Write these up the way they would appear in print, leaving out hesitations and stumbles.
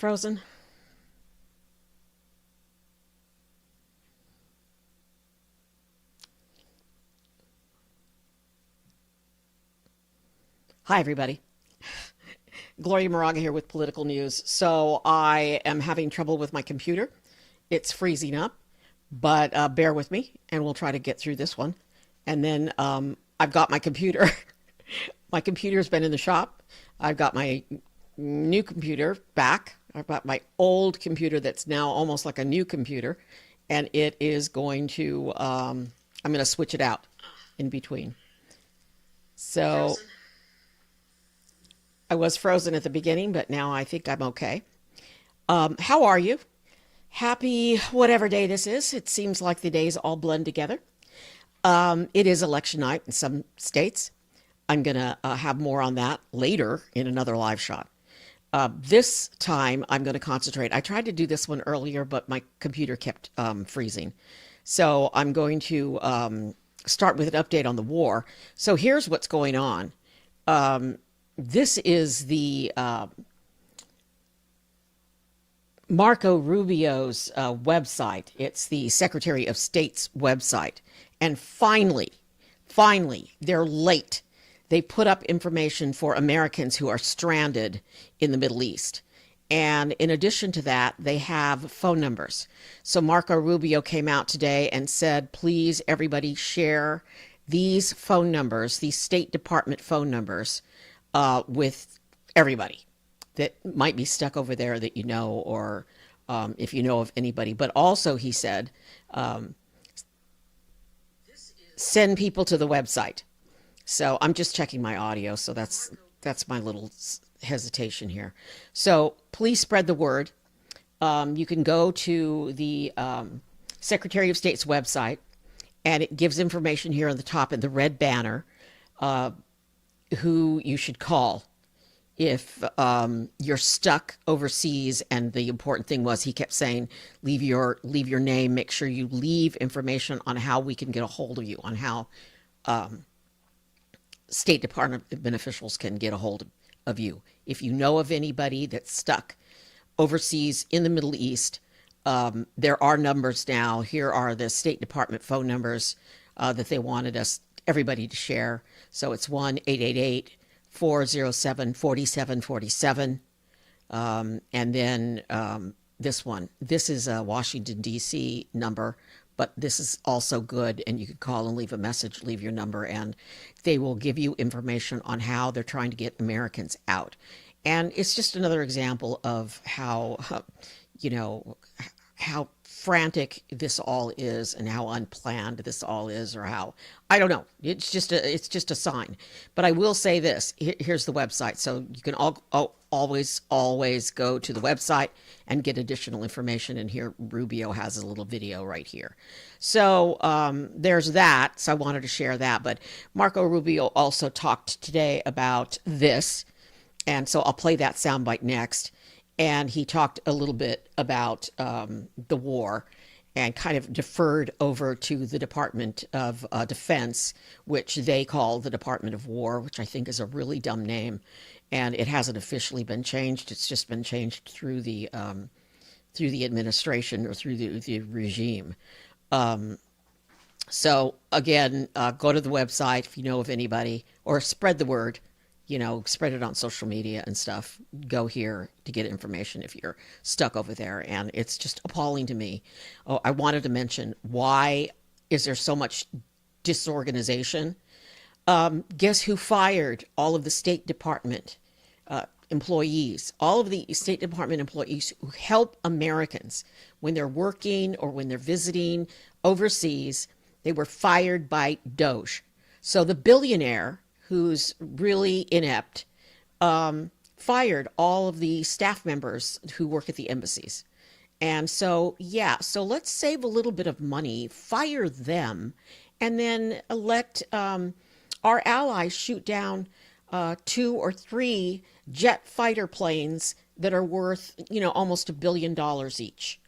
Frozen. Hi, everybody. Gloria Moraga here with political news. So I am having trouble with my computer. It's freezing up, but bear with me and we'll try to get through this one. And then I've got my computer. My computer's been in the shop. I've got my new computer back. I've got my old computer that's now almost like a new computer. And it is going to, I'm going to switch it out in between. So I was frozen at the beginning, but now I think I'm okay. How are you? Happy whatever day this is. It seems like the days all blend together. It is election night in some states. I'm going to have more on that later in another live shot. This time I'm going to concentrate. I tried to do this one earlier, but my computer kept freezing. So I'm going to start with an update on the war. So here's what's going on. This is the Marco Rubio's website. It's the Secretary of State's website. And finally, they're late. They put up information for Americans who are stranded in the Middle East. And in addition to that, they have phone numbers. So Marco Rubio came out today and said, please, everybody share these phone numbers, these State Department phone numbers, with everybody that might be stuck over there that you know, or if you know of anybody. But also, he said, send people to the website. So I'm just checking my audio. So that's my little hesitation here. So please spread the word. You can go to the Secretary of State's website, and it gives information here on the top in the red banner, who you should call if you're stuck overseas. And the important thing was, he kept saying, leave your name, make sure you leave information on how we can get a hold of you, on how State Department officials can get a hold of you. If you know of anybody that's stuck overseas in the Middle East, there are numbers now. Here are the State Department phone numbers that they wanted everybody to share. So it's 1-888-407-4747. And then this one. This is a Washington, D.C. number, but this is also good. And you can call and leave a message, leave your number, and they will give you information on how they're trying to get Americans out. And it's just another example of how, how frantic this all is, and how unplanned this all is, or how, I don't know. It's just a sign. But I will say this. Here's the website. So you can always go to the website and get additional information. And here Rubio has a little video right here. So there's that. So I wanted to share that. But Marco Rubio also talked today about this. And so I'll play that soundbite next. And he talked a little bit about the war, and kind of deferred over to the Department of Defense, which they call the Department of War, which I think is a really dumb name. And it hasn't officially been changed. It's just been changed through the administration, or through the regime. So again, go to the website if you know of anybody, or spread the word. Spread it on social media and stuff. Go here to get information if you're stuck over there. And it's just appalling to me. Oh, I wanted to mention, why is there so much disorganization? Guess who fired all of the State Department employees, all of the State Department employees who help Americans when they're working or when they're visiting overseas? They were fired by Doge. So the billionaire, who's really inept, fired all of the staff members who work at the embassies. And so, yeah, so let's save a little bit of money, fire them, and then let our allies shoot down 2 or 3 jet fighter planes that are worth, almost $1 billion each.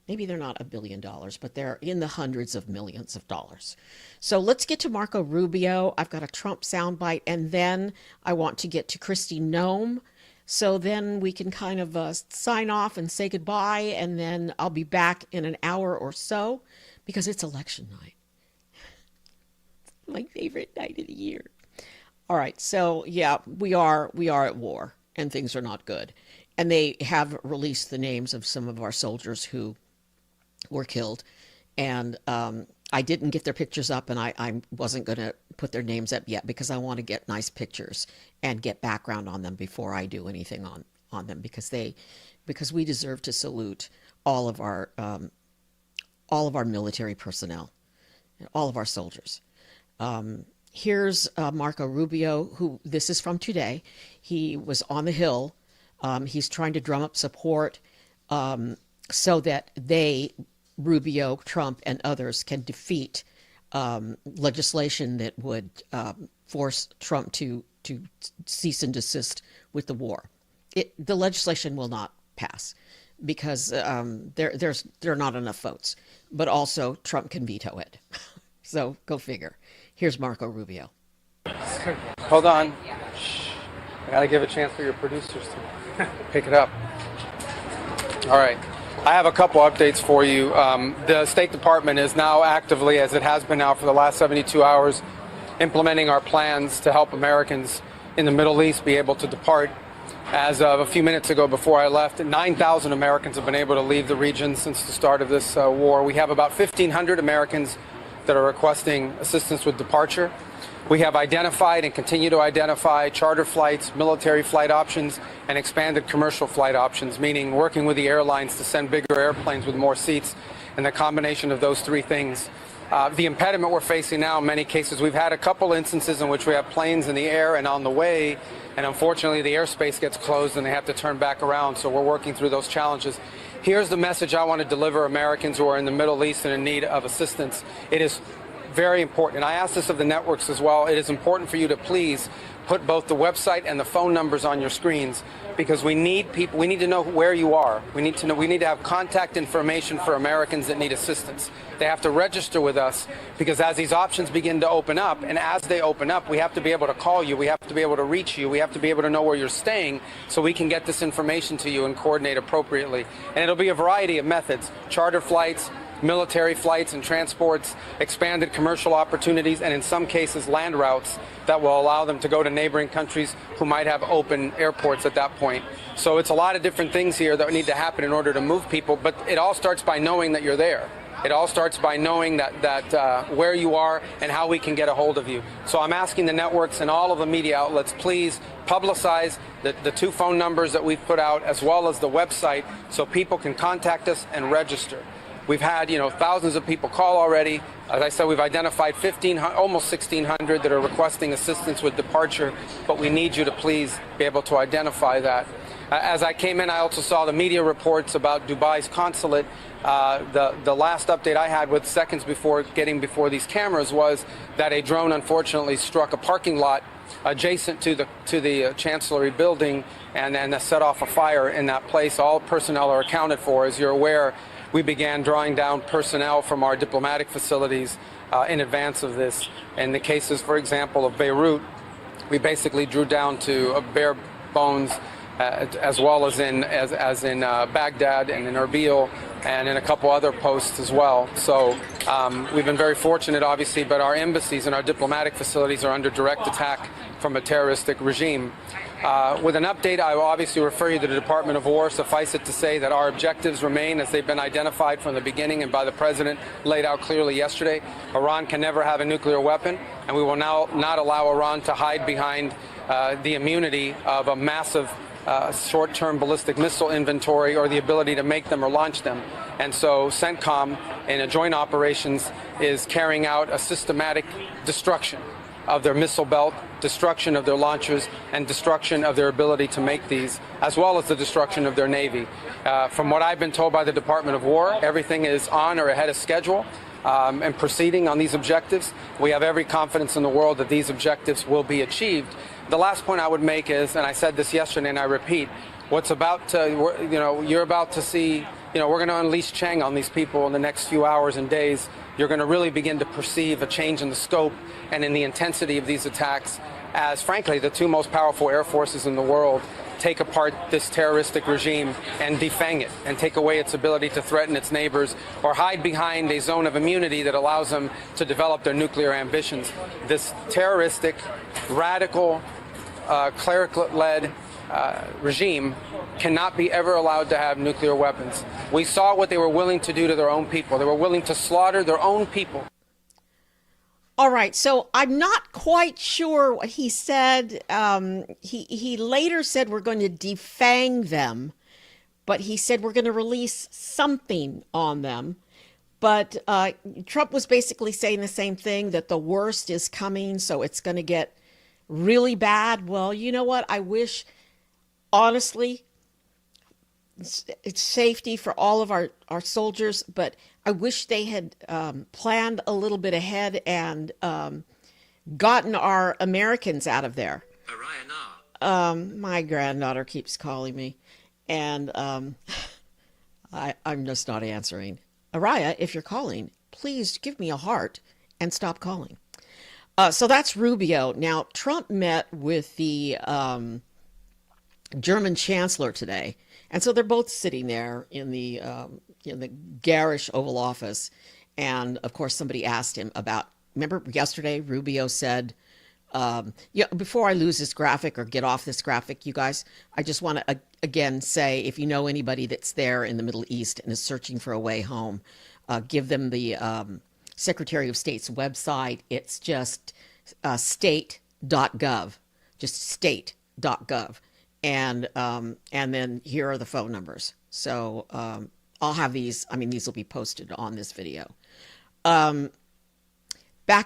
Maybe they're not $1 billion, but they're in the hundreds of millions of dollars. So let's get to Marco Rubio. I've got a Trump soundbite, and then I want to get to KRISTI Noem. So then we can kind of sign off and say goodbye, and then I'll be back in an hour or so because it's election night. My favorite night of the year. All right, so yeah, we are at war, and things are not good. And they have released the names of some of our soldiers who were killed, and I didn't get their pictures up, and I wasn't going to put their names up yet because I want to get nice pictures and get background on them before I do anything on them, because we deserve to salute all of our military personnel, all of our soldiers. Here's Marco Rubio, who this is from today. He was on the Hill. He's trying to drum up support so that Rubio, Trump, and others can defeat legislation that would force Trump to cease and desist with the war. The legislation will not pass because there are not enough votes, but also Trump can veto it. So go figure. Here's Marco Rubio. Hold on. Shh. I got to give a chance for your producers to pick it up. All right. I have a couple updates for you. The State Department is now actively, as it has been now for the last 72 hours, implementing our plans to help Americans in the Middle East be able to depart. As of a few minutes ago before I left, 9,000 Americans have been able to leave the region since the start of this war. We have about 1,500 Americans that are requesting assistance with departure. We have identified and continue to identify charter flights, military flight options, and expanded commercial flight options, meaning working with the airlines to send bigger airplanes with more seats, and the combination of those three things. The impediment we're facing now, in many cases, we've had a couple instances in which we have planes in the air and on the way, and unfortunately the airspace gets closed and they have to turn back around, so we're working through those challenges. Here's the message I want to deliver Americans who are in the Middle East and in need of assistance. It is very important, and I ask this of the networks as well. It is important for you to please put both the website and the phone numbers on your screens, because we need people. We need to know where you are. We need to know. We need to have contact information for Americans that need assistance. They have to register with us, because as these options begin to open up, and as they open up, we have to be able to call you. We have to be able to reach you. We have to be able to know where you're staying, so we can get this information to you and coordinate appropriately. And it'll be a variety of methods: charter flights, military flights and transports, expanded commercial opportunities, and in some cases land routes that will allow them to go to neighboring countries who might have open airports at that point. So it's a lot of different things here that need to happen in order to move people, but it all starts by knowing that you're there. It all starts by knowing that where you are and how we can get a hold of you. So I'm asking the networks and all of the media outlets, please publicize the two phone numbers that we've put out, as well as the website, so people can contact us and register. We've had, thousands of people call already. As I said, we've identified almost 1,600 that are requesting assistance with departure, but we need you to please be able to identify that. As I came in, I also saw the media reports about Dubai's consulate. The last update I had with seconds before getting before these cameras was that a drone unfortunately struck a parking lot adjacent to the Chancellery building and set off a fire in that place. All personnel are accounted for. As you're aware, we began drawing down personnel from our diplomatic facilities in advance of this. In the cases, for example, of Beirut, we basically drew down to bare bones, as well as in Baghdad and in Erbil and in a couple other posts as well. So we've been very fortunate, obviously, but our embassies and our diplomatic facilities are under direct attack from a terroristic regime. With an update, I will obviously refer you to the Department of War. Suffice it to say that our objectives remain as they've been identified from the beginning and by the President laid out clearly yesterday. Iran can never have a nuclear weapon, and we will now not allow Iran to hide behind the immunity of a massive short-term ballistic missile inventory or the ability to make them or launch them. And so CENTCOM, in a joint operations, is carrying out a systematic destruction of their missile belt, destruction of their launchers, and destruction of their ability to make these, as well as the destruction of their Navy. From what I've been told by the Department of War, everything is on or ahead of schedule and proceeding on these objectives. We have every confidence in the world that these objectives will be achieved. The last point I would make is, and I said this yesterday and I repeat, what's about to, you're about to see, we're going to unleash Chang on these people in the next few hours and days. You're going to really begin to perceive a change in the scope and in the intensity of these attacks as, frankly, the two most powerful air forces in the world take apart this terroristic regime and defang it and take away its ability to threaten its neighbors or hide behind a zone of immunity that allows them to develop their nuclear ambitions. This terroristic, radical, cleric-led regime cannot be ever allowed to have nuclear weapons. We saw what they were willing to do to their own people. They were willing to slaughter their own people. All right, so I'm not quite sure what he said. He later said we're going to defang them, but he said we're going to release something on them. But Trump was basically saying the same thing, that the worst is coming, so it's going to get really bad. Well, you know what? I wish, honestly, it's safety for all of our soldiers, but I wish they had planned a little bit ahead and gotten our Americans out of there. My granddaughter keeps calling me, and I'm just not answering. Araya, if you're calling, please give me a heart and stop calling. So that's Rubio. Now, Trump met with the German chancellor today. And so they're both sitting there in the garish Oval Office. And of course, somebody asked him about, remember yesterday, Rubio said, before I lose this graphic or get off this graphic, you guys, I just want to again say, if you know anybody that's there in the Middle East and is searching for a way home, give them the Secretary of State's website. It's just state.gov, just state.gov. And then here are the phone numbers. So I'll have these. I mean, these will be posted on this video. Back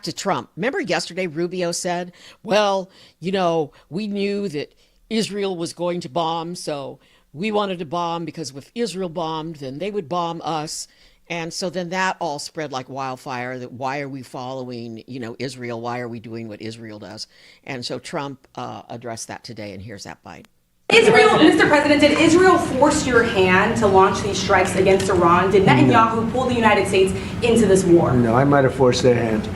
to Trump. Remember yesterday Rubio said, well, you know, we knew that Israel was going to bomb, so we wanted to bomb because if Israel bombed, then they would bomb us. And so then that all spread like wildfire, that why are we following, Israel? Why are we doing what Israel does? And so Trump addressed that today, and here's that bite. Israel, Mr. President, did Israel force your hand to launch these strikes against Iran? Did Netanyahu pull the United States into this war? No, I might have forced their hand.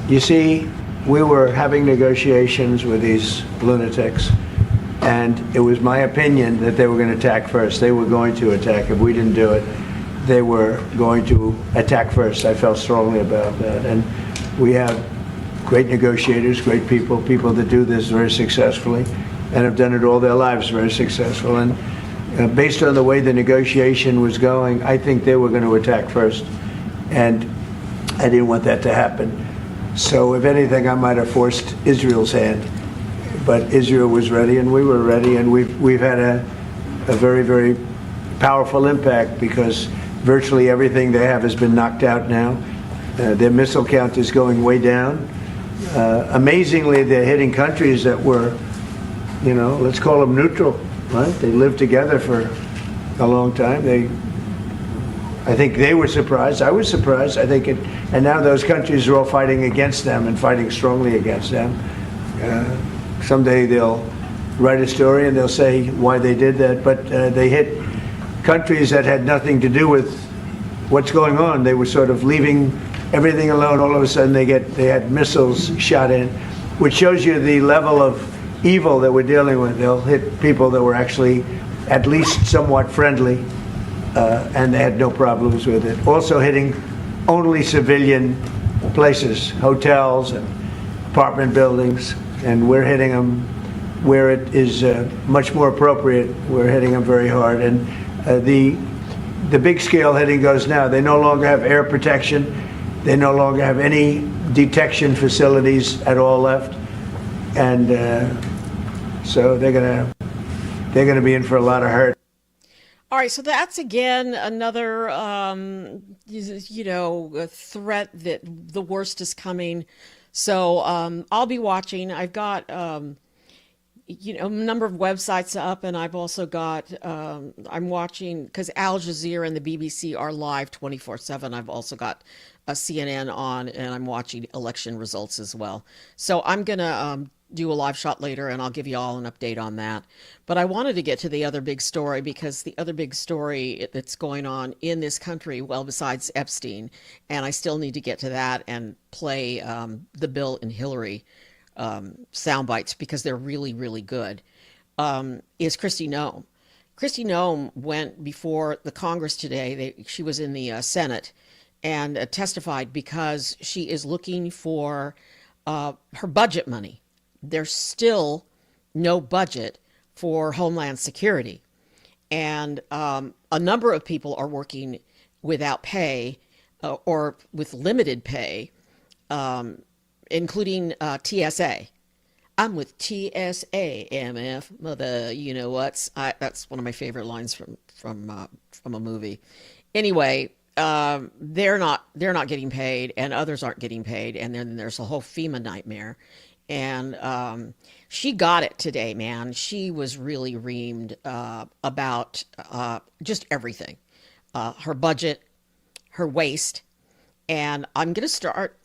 You see, we were having negotiations with these lunatics, and it was my opinion that they were going to attack first. They were going to attack. If we didn't do it, they were going to attack first. I felt strongly about that. And we have great negotiators, great people that do this very successfully, and have done it all their lives very successful. And based on the way the negotiation was going, I think they were going to attack first. And I didn't want that to happen. So if anything, I might have forced Israel's hand. But Israel was ready, and we were ready, and we've had a very, very powerful impact, because virtually everything they have has been knocked out now. Their missile count is going way down. Amazingly, they're hitting countries that were, let's call them neutral, right? They lived together for a long time. I think they were surprised. I was surprised. And now those countries are all fighting against them and fighting strongly against them. Someday they'll write a story and they'll say why they did that, but they hit countries that had nothing to do with what's going on. They were sort of leaving everything alone. All of a sudden they had missiles shot in, which shows you the level of evil that we're dealing with. They'll hit people that were actually at least somewhat friendly, and they had no problems with it. Also hitting only civilian places, hotels and apartment buildings, and we're hitting them where it is much more appropriate. We're hitting them very hard. And the big scale hitting goes now. They no longer have air protection. They no longer have any detection facilities at all left. And so they're gonna be in for a lot of hurt. All right, so that's again another, a threat that the worst is coming. So I'll be watching. I've got, a number of websites up, and I've also got, I'm watching, because Al Jazeera and the BBC are live 24/7. I've also got a CNN on, and I'm watching election results as well. So I'm going to do a live shot later, and I'll give you all an update on that. But I wanted to get to the other big story, because the other big story that's going on in this country, well, besides Epstein, and I still need to get to that and play the Bill and Hillary sound bites, because they're really, really good. is Kristi Noem. Kristi Noem went before the Congress today. She was in the Senate and testified because she is looking for her budget money. There's still no budget for Homeland Security. And a number of people are working without pay or with limited pay, including TSA. I'm with TSA, MF, mother, you know what's. That's one of my favorite lines from a movie. Anyway, they're not getting paid, and others aren't getting paid, and then there's a whole FEMA nightmare. And she got it today, man. She was really reamed about just everything, her budget, her waste, and I'm going to start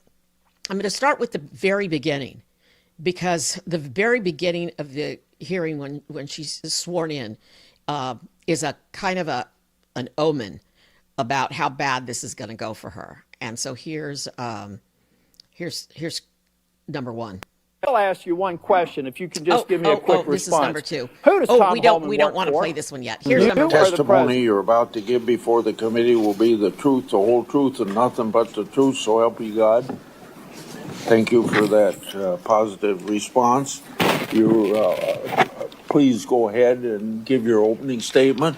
with the very beginning, because the very beginning of the hearing when she's sworn in is a kind of an omen about how bad this is going to go for her. And so here's number one. I'll ask you one question. If you can just give me a quick response. This is number two. Who does Tom we don't Homan want to work play for? this one yet. Here's number You one. are the Testimony president. you're about to give before the committee will be the truth, the whole truth, and nothing but the truth, so help you God. Thank you for that positive response. You please go ahead and give your opening statement.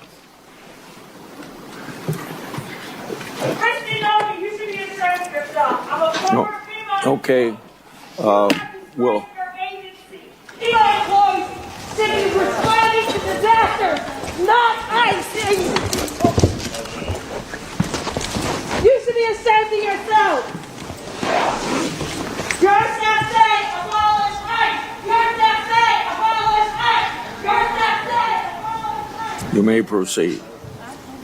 Kristi Noem, you should be ashamed of yourself. I'm a former female. Okay. Well, FEMA employees cities responding to disasters, not ICE. You should be ashamed of yourself. Your SA abolish ICE. Your SA abolish ICE. Your SA abolish ICE. you may proceed.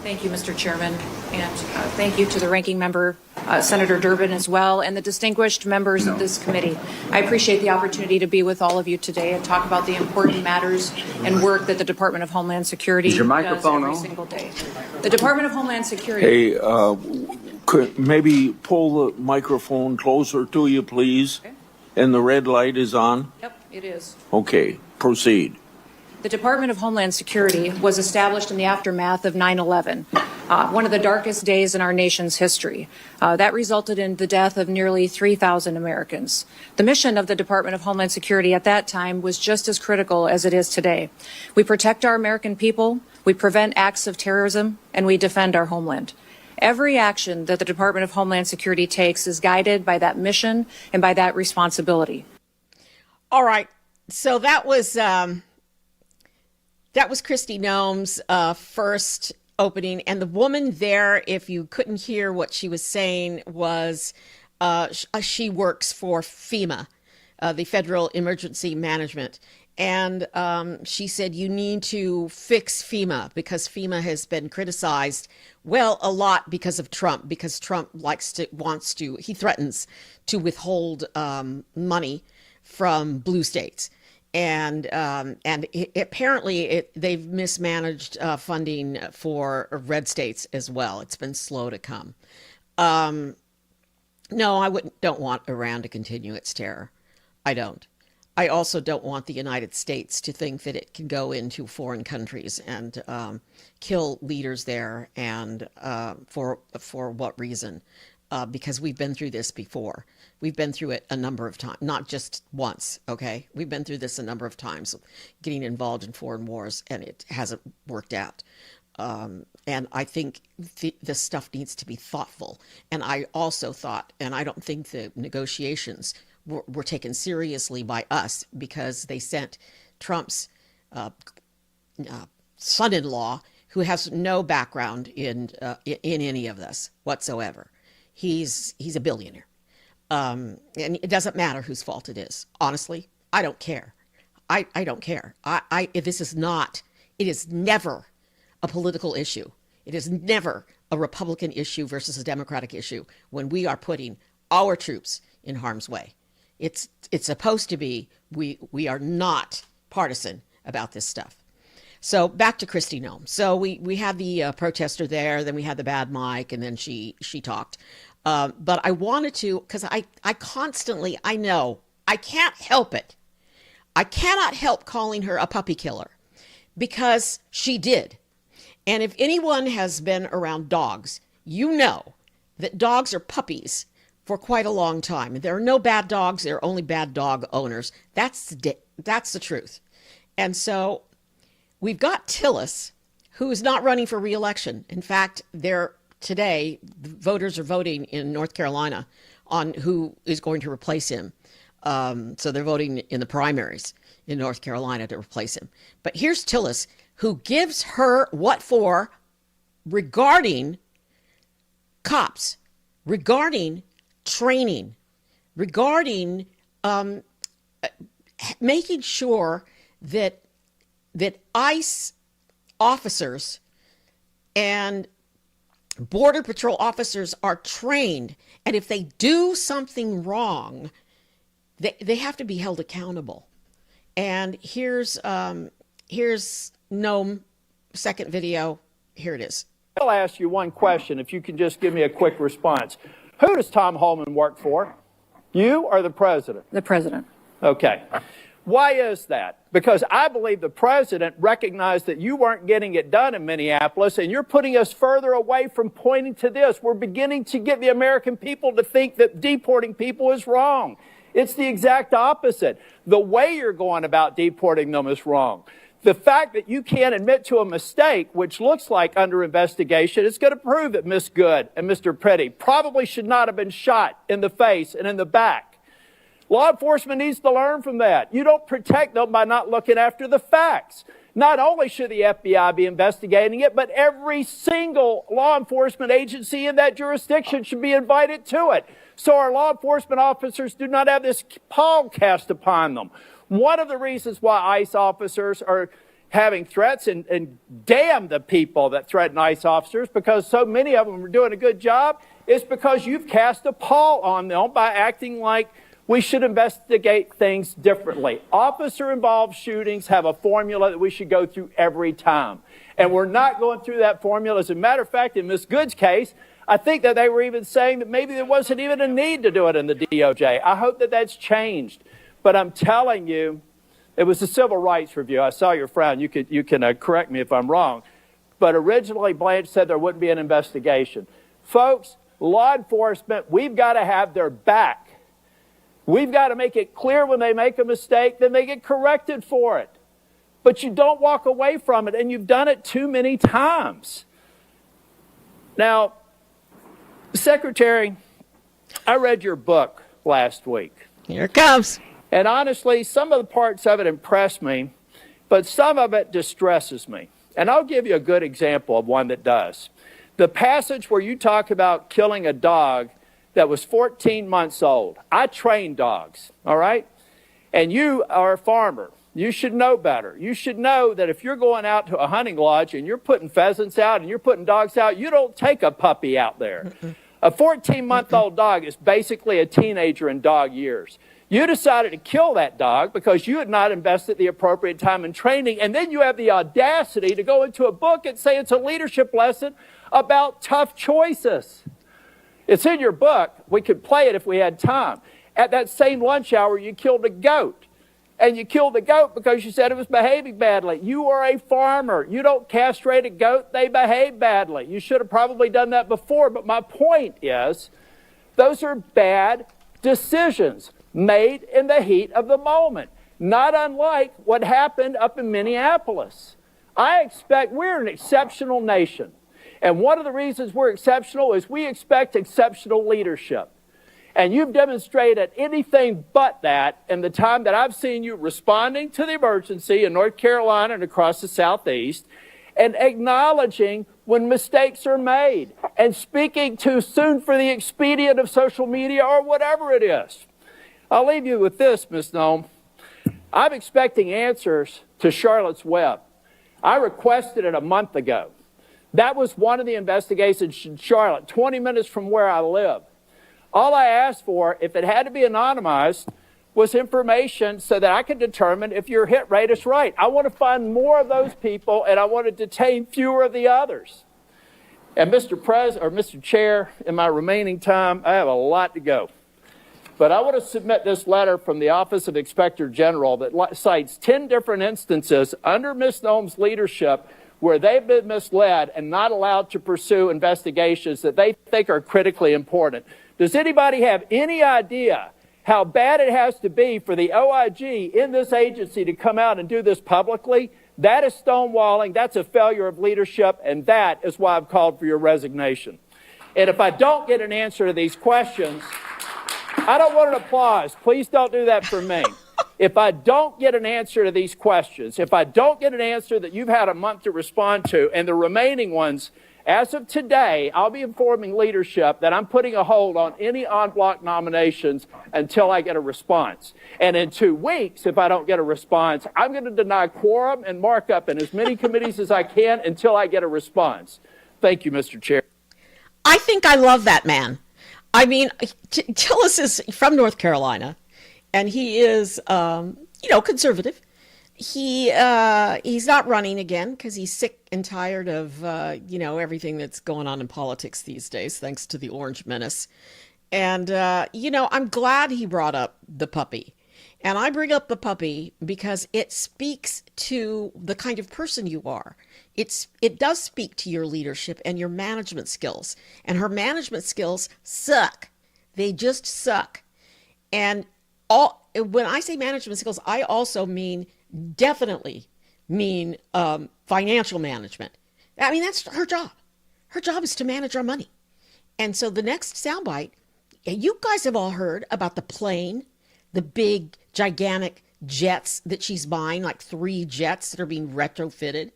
Thank you, Mr. Chairman, and thank you to the ranking member, Senator Durbin, as well, and the distinguished members of this committee. I appreciate the opportunity to be with all of you today and talk about the important matters and work that the Department of Homeland Security does every single day. The Department of Homeland Security. Hey, could maybe pull the microphone closer to you, please? Okay. And the red light is on? Yep, it is. Okay, proceed. The Department of Homeland Security was established in the aftermath of 9/11, one of the darkest days in our nation's history. That resulted in the death of nearly 3,000 Americans. The mission of the Department of Homeland Security at that time was just as critical as it is today. We protect our American people, we prevent acts of terrorism, and we defend our homeland. Every action that the Department of Homeland Security takes is guided by that mission and by that responsibility. All right, so that was Kristi Noem's first opening. And the woman there, if you couldn't hear what she was saying, was she works for FEMA, the Federal Emergency Management. And she said, you need to fix FEMA because FEMA has been criticized, well, a lot because of Trump, because Trump he threatens to withhold money from blue states. And apparently they've mismanaged funding for red states as well. It's been slow to come. No, don't want Iran to continue its terror. I don't. I also don't want the United States to think that it can go into foreign countries and kill leaders there, and for what reason? Because we've been through this before. We've been through it a number of times, not just once, okay? We've been through this a number of times, getting involved in foreign wars, and it hasn't worked out. And I think this stuff needs to be thoughtful. And I also thought, and I don't think the negotiations were taken seriously by us, because they sent Trump's son-in-law, who has no background in any of this whatsoever. He's a billionaire. And it doesn't matter whose fault it is. Honestly, I don't care. I don't care. It is never a political issue. It is never a Republican issue versus a Democratic issue when we are putting our troops in harm's way. It's supposed to be, we are not partisan about this stuff. So back to Kristi Noem. So we had the protester there, then we had the bad mic, and then she talked. But I wanted to, because I know, I can't help it. I cannot help calling her a puppy killer. because she did. And if anyone has been around dogs, you know that dogs are puppies for quite a long time. There are no bad dogs. There are only bad dog owners. That's the truth. And so we've got Tillis, who is not running for re-election. In fact, today, the voters are voting in North Carolina on who is going to replace him. So they're voting in the primaries in North Carolina to replace him. But here's Tillis, who gives her what for regarding cops, regarding training, regarding making sure that ICE officers and Border Patrol officers are trained, and if they do something wrong, they have to be held accountable. And here's Noem, second video. Here it is. I'll ask you one question, if you can just give me a quick response. Who does Tom Homan work for? You or the president? The president. Okay. Why is that? Because I believe the president recognized that you weren't getting it done in Minneapolis, and you're putting us further away from pointing to this. We're beginning to get the American people to think that deporting people is wrong. It's the exact opposite. The way you're going about deporting them is wrong. The fact that you can't admit to a mistake, which looks like under investigation, is going to prove that Miss Good and Mr. Petty probably should not have been shot in the face and in the back. Law enforcement needs to learn from that. You don't protect them by not looking after the facts. Not only should the FBI be investigating it, but every single law enforcement agency in that jurisdiction should be invited to it, so our law enforcement officers do not have this pall cast upon them. One of the reasons why ICE officers are having threats, and damn the people that threaten ICE officers, because so many of them are doing a good job, is because you've cast a pall on them by acting like we should investigate things differently. Officer-involved shootings have a formula that we should go through every time. And we're not going through that formula. As a matter of fact, in Ms. Good's case, I think that they were even saying that maybe there wasn't even a need to do it in the DOJ. I hope that that's changed. But I'm telling you, it was a civil rights review. I saw your frown. You can correct me if I'm wrong. But originally, Blanche said there wouldn't be an investigation. Folks, law enforcement, we've got to have their back. We've got to make it clear when they make a mistake, then they get corrected for it. But you don't walk away from it, and you've done it too many times. Now, Secretary, I read your book last week. Here it comes. And honestly, some of the parts of it impress me, but some of it distresses me. And I'll give you a good example of one that does. The passage where you talk about killing a dog that was 14 months old. I train dogs, all right? And you are a farmer. You should know better. You should know that if you're going out to a hunting lodge and you're putting pheasants out and you're putting dogs out, you don't take a puppy out there. A 14-month-old dog is basically a teenager in dog years. You decided to kill that dog because you had not invested the appropriate time in training, and then you have the audacity to go into a book and say it's a leadership lesson about tough choices. It's in your book. We could play it if we had time. At that same lunch hour, you killed a goat. And you killed the goat because you said it was behaving badly. You are a farmer. You don't castrate a goat. They behave badly. You should have probably done that before. But my point is, those are bad decisions made in the heat of the moment, not unlike what happened up in Minneapolis. We're an exceptional nation. And one of the reasons we're exceptional is we expect exceptional leadership. And you've demonstrated anything but that in the time that I've seen you responding to the emergency in North Carolina and across the Southeast, and acknowledging when mistakes are made, and speaking too soon for the expedient of social media or whatever it is. I'll leave you with this, Ms. Noem. I'm expecting answers to Charlotte's Web. I requested it a month ago. That was one of the investigations in Charlotte, 20 minutes from where I live. All I asked for, if it had to be anonymized, was information so that I could determine if your hit rate is right. I want to find more of those people, and I want to detain fewer of the others. And Mr. Chair, in my remaining time, I have a lot to go. but I want to submit this letter from the Office of Inspector General that cites 10 different instances under Ms. Noem's leadership where they've been misled and not allowed to pursue investigations that they think are critically important. Does anybody have any idea how bad it has to be for the OIG in this agency to come out and do this publicly? That is stonewalling. That's a failure of leadership, and that is why I've called for your resignation. And if I don't get an answer to these questions, I don't want an applause. Please don't do that for me. If I don't get an answer to these questions, if I don't get an answer that you've had a month to respond to, and the remaining ones, as of today, I'll be informing leadership that I'm putting a hold on any en-bloc nominations until I get a response. And in 2 weeks, if I don't get a response, I'm going to deny quorum and markup in as many committees as I can until I get a response. Thank you, Mr. Chair. I think I love that man. I mean, Tillis is from North Carolina, and he is, conservative. He's not running again because he's sick and tired of, everything that's going on in politics these days, thanks to the Orange Menace. And, I'm glad he brought up the puppy. And I bring up the puppy because it speaks to the kind of person you are. It does speak to your leadership and your management skills. And her management skills suck. They just suck. And when I say management skills, I also definitely mean financial management. I mean, that's her job. Her job is to manage our money. And so the next soundbite, you guys have all heard about the plane, the big, gigantic jets that she's buying, like 3 jets that are being retrofitted,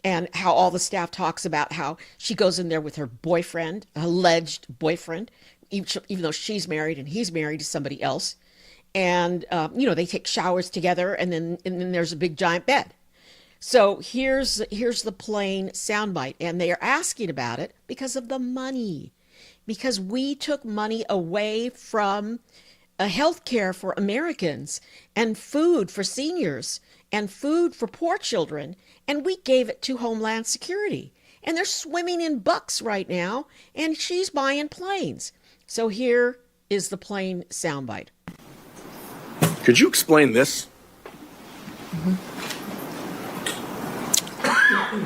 and how all the staff talks about how she goes in there with her boyfriend, alleged boyfriend, even though she's married and he's married to somebody else. And, they take showers together, and then there's a big giant bed. So here's the plain soundbite. And they are asking about it because of the money, because we took money away from health care for Americans and food for seniors and food for poor children, and we gave it to Homeland Security. And they're swimming in bucks right now, and she's buying planes. So here is the plain soundbite. Could you explain this?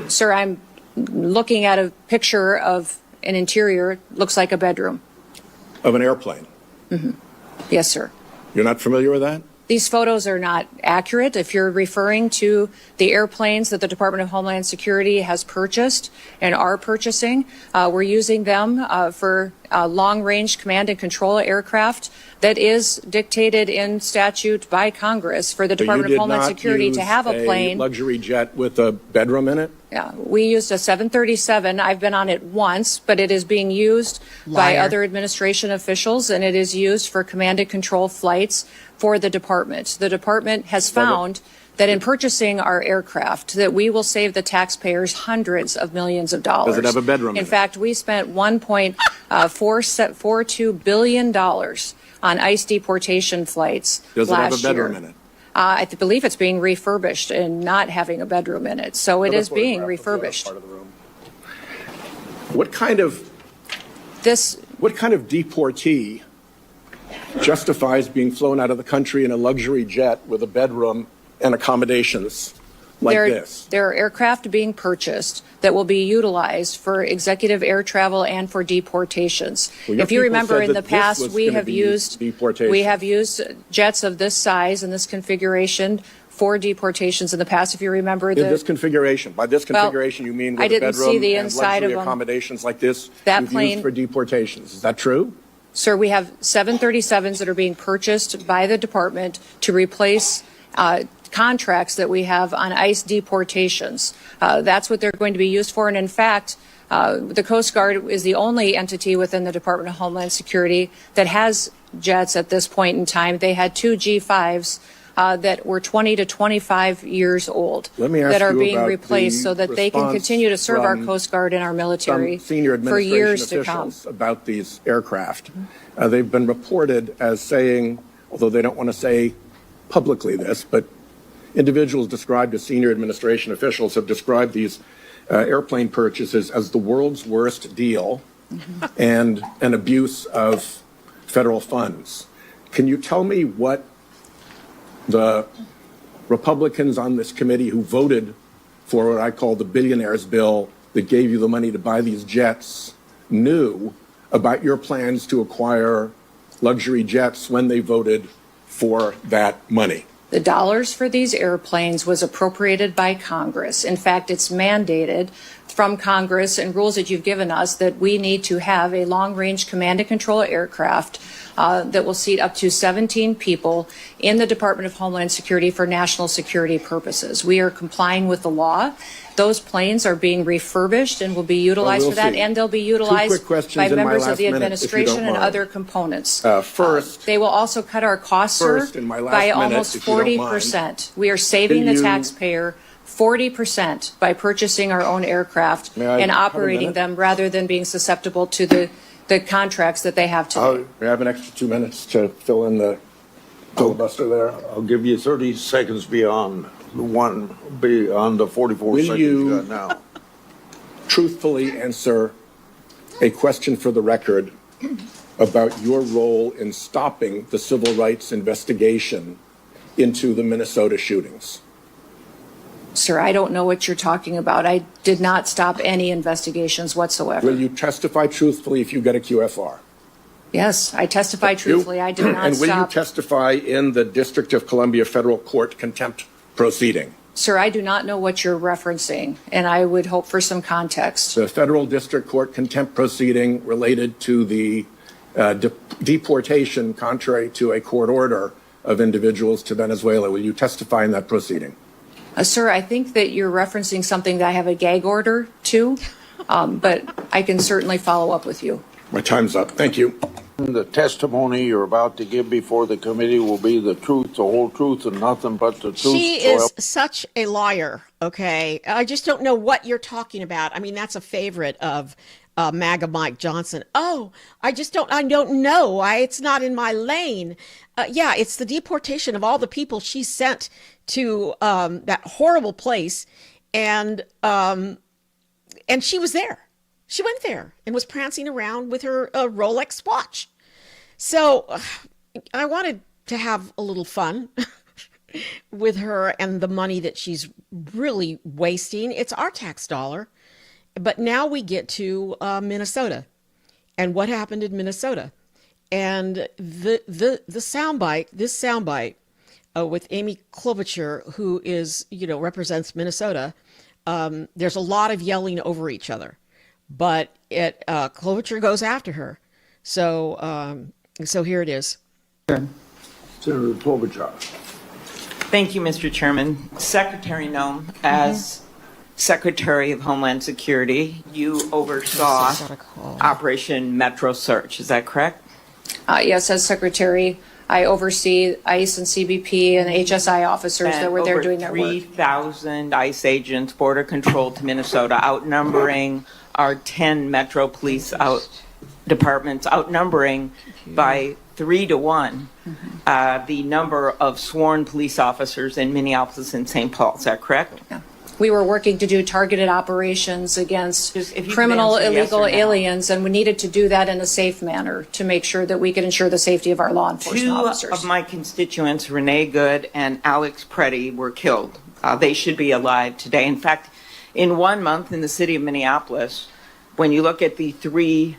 Sir, I'm looking at a picture of an interior, looks like a bedroom. Of an airplane? Mm-hmm. Yes, sir. You're not familiar with that? These photos are not accurate. If you're referring to the airplanes that the Department of Homeland Security has purchased and are purchasing, we're using them for long-range command and control aircraft that is dictated in statute by Congress for the Department of Homeland Security to have a plane. Luxury jet with a bedroom in it? Yeah, we used a 737. I've been on it once, but it is being used by other administration officials, and it is used for command and control flights for the department. The department has found that in purchasing our aircraft, that we will save the taxpayers hundreds of millions of dollars. Does it have a bedroom in it? In fact, we spent $1.42 billion on ICE deportation flights last year. Does it have a bedroom in it? I believe it's being refurbished and not having a bedroom in it. So it is being refurbished. Part of the room. What kind of deportee justifies being flown out of the country in a luxury jet with a bedroom and accommodations like this? There are aircraft being purchased that will be utilized for executive air travel and for deportations. Well, if you remember in the past, we have used jets of this size and this configuration for deportations in the past. If you remember this configuration, by this configuration, you mean with I didn't a bedroom see the and inside luxury of them. accommodations like this That you've plane used for deportations. Is that true? Sir, we have 737s that are being purchased by the department to replace contracts that we have on ICE deportations. That's what they're going to be used for. And in fact, the Coast Guard is the only entity within the Department of Homeland Security that has jets at this point in time. They had 2 G5s that were 20 to 25 years old that are being replaced so that they can continue to serve our Coast Guard and our military for years to come. About these aircraft. They've been reported as saying, although they don't want to say publicly this, but individuals described as senior administration officials have described these airplane purchases as the world's worst deal and an abuse of federal funds. Can you tell me what the Republicans on this committee who voted for what I call the billionaires bill that gave you the money to buy these jets knew about your plans to acquire luxury jets when they voted for that money? The dollars for these airplanes was appropriated by Congress. In fact, it's mandated from Congress and rules that you've given us that we need to have a long-range command and control aircraft that will seat up to 17 people in the Department of Homeland Security for national security purposes. We are complying with the law. Those planes are being refurbished and will be utilized for that, and they'll be utilized by members of the administration and other components. First, they will also cut our costs, sir, by almost 40%. We are saving the taxpayer 40% by purchasing our own aircraft and operating them rather than being susceptible to the contracts that they have today. We have an extra 2 minutes to fill in the filibuster there. I'll give you 30 seconds beyond the 44 seconds you got now. Truthfully answer a question for the record about your role in stopping the civil rights investigation into the Minnesota shootings? Sir, I don't know what you're talking about. I did not stop any investigations whatsoever. Will you testify truthfully if you get a QFR? Yes, I testify truthfully. I did not And will you stop. testify in the District of Columbia Federal Court contempt proceeding? Sir, I do not know what you're referencing, and I would hope for some context. The Federal District Court contempt proceeding related to the deportation, contrary to a court order, of individuals to Venezuela. Will you testify in that proceeding? Sir, I think that you're referencing something that I have a gag order to, but I can certainly follow up with you. My time's up. Thank you. The testimony you're about to give before the committee will be the truth, the whole truth, and nothing but the truth. She is such a liar, okay? I just don't know what you're talking about. I mean, that's a favorite of MAGA Mike Johnson. Oh, I don't know. It's not in my lane. Yeah, it's the deportation of all the people she sent to that horrible place. And she was there. She went there and was prancing around with her Rolex watch. So I wanted to have a little fun with her and the money that she's really wasting. It's our tax dollar. But now we get to Minnesota and what happened in Minnesota. And this soundbite with Amy Klobuchar, who is, represents Minnesota, there's a lot of yelling over each other. But Klobuchar goes after her. So here it is. Senator Klobuchar. Thank you, Mr. Chairman. Secretary Noem, as Secretary of Homeland Security, you oversaw Operation Metro Search. Is that correct? Yes, as Secretary, I oversee ICE and CBP and HSI officers that were there doing their work. 3,000 ICE agents, border control to Minnesota, outnumbering our 10 Metro Police departments, outnumbering by 3 to 1 the number of sworn police officers in Minneapolis and St. Paul. Is that correct? Yeah. We were working to do targeted operations against criminal, illegal aliens, and we needed to do that in a safe manner to make sure that we could ensure the safety of our law enforcement officers. 2 of my constituents, Renee Good and Alex Preddy, were killed. They should be alive today. In fact, in 1 month in the city of Minneapolis, when you look at the 3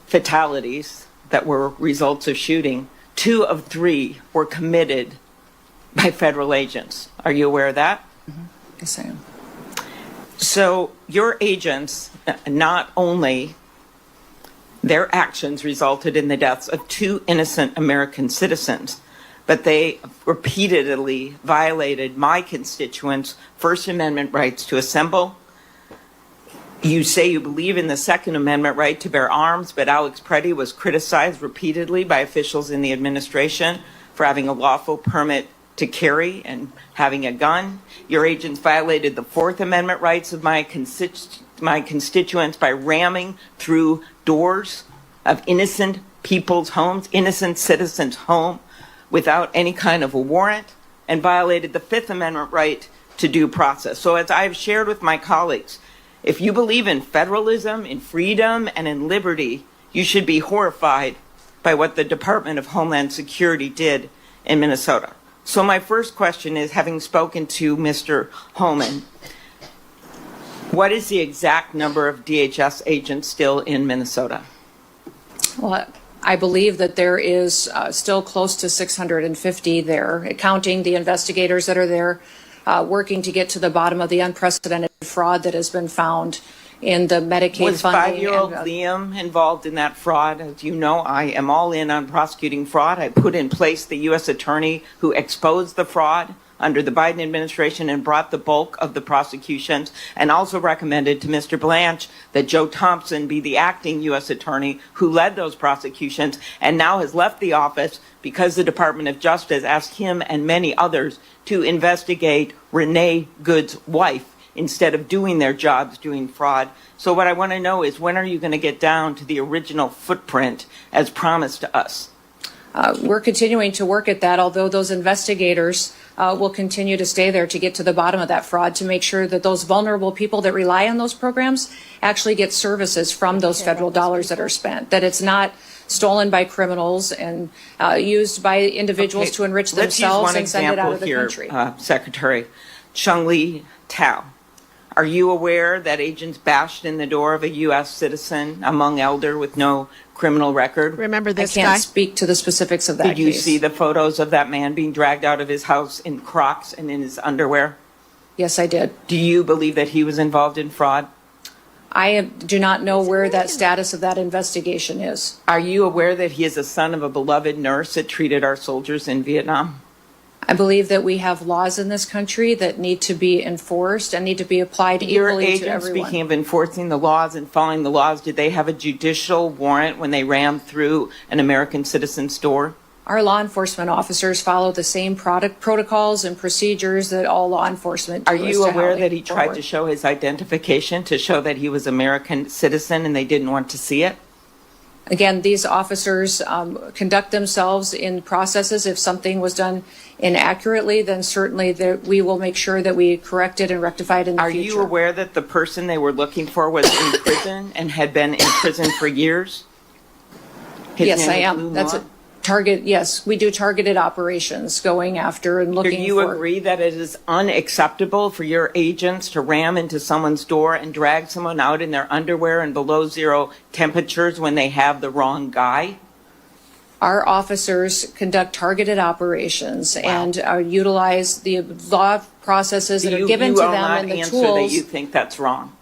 fatalities that were results of shooting, 2 of 3 were committed by federal agents. Are you aware of that? Yes, I am. So your agents, not only their actions resulted in the deaths of 2 innocent American citizens, but they repeatedly violated my constituents' First Amendment rights to assemble. You say you believe in the Second Amendment right to bear arms, but Alex Preddy was criticized repeatedly by officials in the administration for having a lawful permit to carry and having a gun. Your agents violated the Fourth Amendment rights of my constituents by ramming through doors of innocent people's homes, innocent citizens' home, without any kind of a warrant, and violated the Fifth Amendment right to due process. So as I've shared with my colleagues, if you believe in federalism, in freedom, and in liberty, you should be horrified by what the Department of Homeland Security did in Minnesota. So my first question is, having spoken to Mr. Holman, what is the exact number of DHS agents still in Minnesota? Well, I believe that there is still close to 650 there, counting the investigators that are there, working to get to the bottom of the unprecedented fraud that has been found in the Medicaid Was funding. five-year-old Liam involved in that fraud? As you know, I am all in on prosecuting fraud. I put in place the U.S. attorney who exposed the fraud under the Biden administration and brought the bulk of the prosecutions, and also recommended to Mr. Blanche that Joe Thompson be the acting U.S. attorney who led those prosecutions and now has left the office because the Department of Justice asked him and many others to investigate Renee Good's wife instead of doing their jobs doing fraud. So what I want to know is, when are you going to get down to the original footprint as promised to us? We're continuing to work at that, although those investigators will continue to stay there to get to the bottom of that fraud, to make sure that those vulnerable people that rely on those programs actually get services from those federal dollars that are spent, that it's not stolen by criminals and used by individuals to enrich themselves and send it out of the country. Secretary Chung-Li Tao, are you aware that agents bashed in the door of a U.S. citizen, a Hmong elder with no criminal record? Remember this I guy? can't speak to the specifics of that Did you case. see the photos of that man being dragged out of his house in Crocs and in his underwear? Yes, I did. Do you believe that he was involved in fraud? I do not know where that status of that investigation is. Are you aware that he is a son of a beloved nurse that treated our soldiers in Vietnam? I believe that we have laws in this country that need to be enforced and need to be applied Your equally to agents, everyone. speaking of enforcing the laws and following the laws, did they have a judicial warrant when they rammed through an American citizen's door? Our law enforcement officers follow the same protocols and procedures that all law enforcement do. Are you as to how aware they that he move tried forward. to show his identification to show that he was American citizen and they didn't want to see it? Again, these officers conduct themselves in processes. If something was done inaccurately, then certainly we will make sure that we correct it and rectify it in the Are future. you aware that the person they were looking for was in prison and had been in prison for years? His Yes, name I is am. Lou That's a Ma? target. Yes, we do targeted operations going after and Do looking you for. agree that it is unacceptable for your agents to ram into someone's door and drag someone out in their underwear and below zero temperatures when they have the wrong guy? Our officers conduct targeted operations and utilize the law processes that are given to them and the You will not answer that tools. you think that's wrong.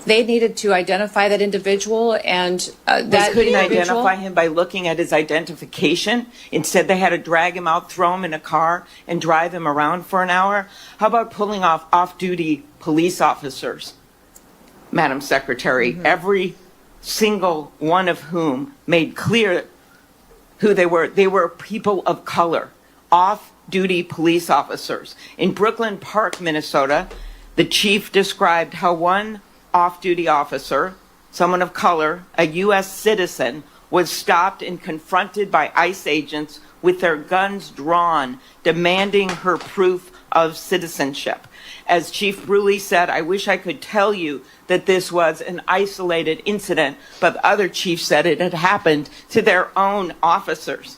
They needed to identify that individual, and They that couldn't individual. identify him by looking at his identification. Instead, they had to drag him out, throw him in a car, and drive him around for an hour. How about pulling off off-duty police officers, Madam Secretary, every single one of whom made clear who they were? They were people of color, off-duty police officers. In Brooklyn Park, Minnesota, the chief described how one off-duty officer, someone of color, a U.S. citizen, was stopped and confronted by ICE agents with their guns drawn, demanding her proof of citizenship. As Chief Bruley said, I wish I could tell you that this was an isolated incident, but other chiefs said it had happened to their own officers.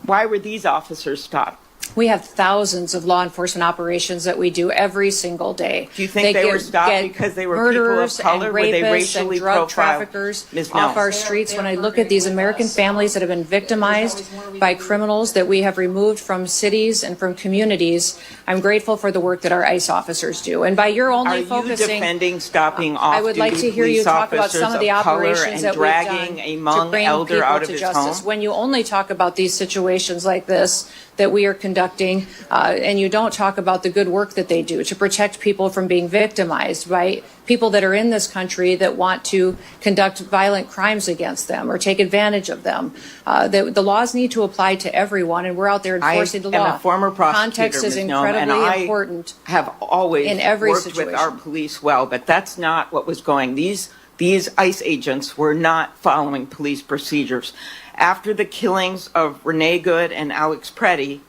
Why were these officers stopped? We have thousands of law enforcement operations that we do every single day. Do you think they were stopped because they were people of murderers color? and Were they rapists racially and drug profiled? traffickers Ms. off Nelson. our streets? When I look at these American families that have been victimized by criminals that we have removed from cities and from communities, I'm grateful for the work that our ICE officers do. And by your Are only you focusing, defending stopping I would like off-duty to hear you police talk about officers some of the color operations and that we've dragging done a to Hmong bring elder people out of to his justice. home? When you only talk about these situations like this that we are conducting, and you don't talk about the good work that they do to protect people from being victimized by people that are in this country that want to conduct violent crimes against them or take advantage of them. The laws need to apply to everyone, and we're out there enforcing the law. I am a former prosecutor, Context is Ms. Noem, and incredibly important. I have always in every worked situation. with our police well, but that's not what was going. These ICE agents were not following police procedures. After the killings of Renee Good and Alex Preddy,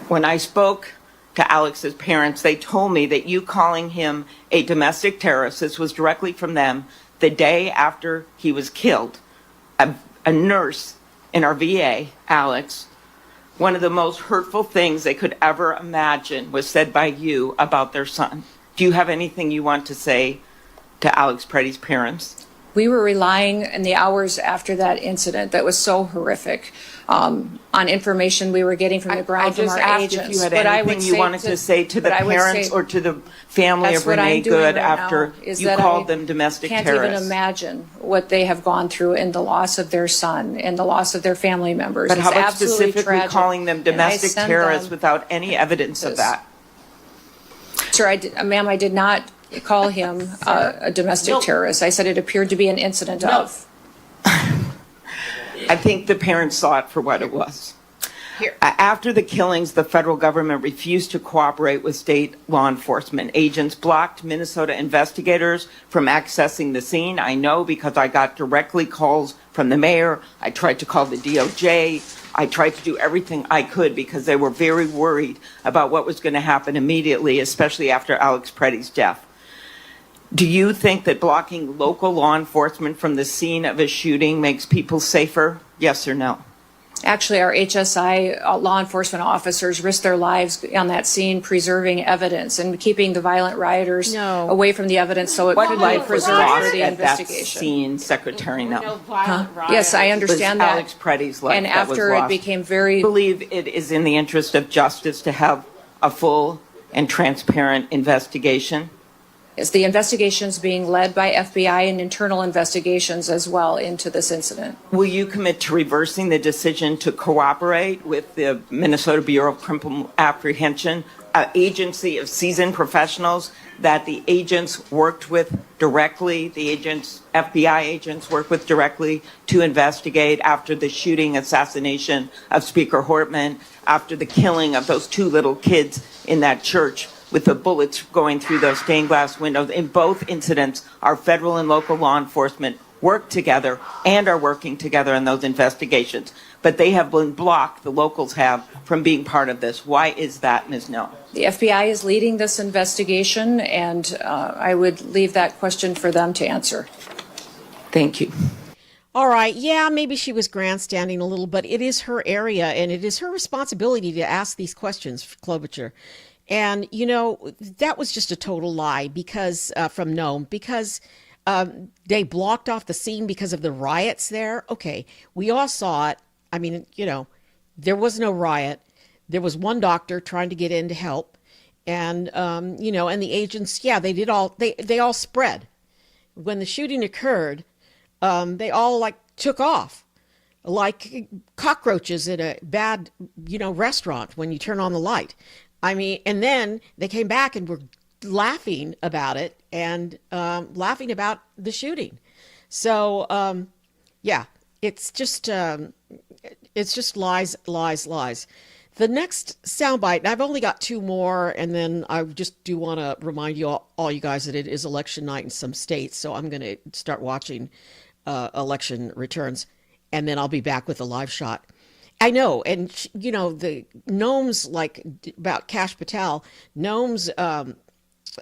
when I spoke to Alex's parents, they told me that you calling him a domestic terrorist, this was directly from them, the day after he was killed, a nurse in our VA, Alex, one of the most hurtful things they could ever imagine was said by you about their son. Do you have anything you want to say to Alex Preddy's parents? We were relying in the hours after that incident that was so horrific on information we were getting from the ground from our agents. If you had anything you wanted to say to the parents or to the family of Renee Good after you called them domestic terrorists. I can't even imagine what they have gone through in the loss of their son and the loss of their family members. But how It's about absolutely specifically tragic. calling them domestic And I send terrorists them- without any evidence of that? Sir, ma'am, I did not call him a domestic terrorist. I said it appeared to be an incident of. I think the parents saw it for what it was. After the killings, the federal government refused to cooperate with state law enforcement. Agents blocked Minnesota investigators from accessing the scene. I know because I got directly calls from the mayor. I tried to call the DOJ. I tried to do everything I could because they were very worried about what was going to happen immediately, especially after Alex Preddy's death. Do you think that blocking local law enforcement from the scene of a shooting makes people safer? Yes or no? Actually, our HSI law enforcement officers risked their lives on that scene, preserving evidence and keeping the violent rioters away from the evidence so it What could be life was preserved lost for the at that investigation. scene, Secretary No? Yes, I understand that. Alex Preddy's life And that was after it lost. became very... I believe it is in the interest of justice to have a full and transparent investigation. Is the investigations being led by FBI and internal investigations as well into this incident? Will you commit to reversing the decision to cooperate with the Minnesota Bureau of Criminal Apprehension, an agency of seasoned professionals that the agents worked with directly, FBI agents worked with directly to investigate after the shooting assassination of Speaker Hortman, after the killing of those two little kids in that church with the bullets going through those stained glass windows? In both incidents, our federal and local law enforcement worked together and are working together in those investigations. But they have been blocked, the locals have, from being part of this. Why is that, Ms. Noem? The FBI is leading this investigation, and I would leave that question for them to answer. Thank you. All right. Yeah, maybe she was grandstanding a little, but it is her area, and it is her responsibility to ask these questions, Klobuchar. And, you know, that was just a total lie because from Noem, because they blocked off the scene because of the riots there. Okay, we all saw it. I mean, you know, there was no riot. There was one doctor trying to get in to help. And, you know, and the agents, yeah, they all spread. When the shooting occurred, they all like took off like cockroaches in a bad, you know, restaurant when you turn on the light. I mean, and then they came back and were laughing about it and laughing about the shooting. So, yeah, it's just lies, lies, lies. The next soundbite, and I've only got two more, and then I just do want to remind you all you guys that it is election night in some states, so I'm going to start watching election returns, and then I'll be back with a live shot. I know, and you know, the Noem's like about Kash Patel, Noem's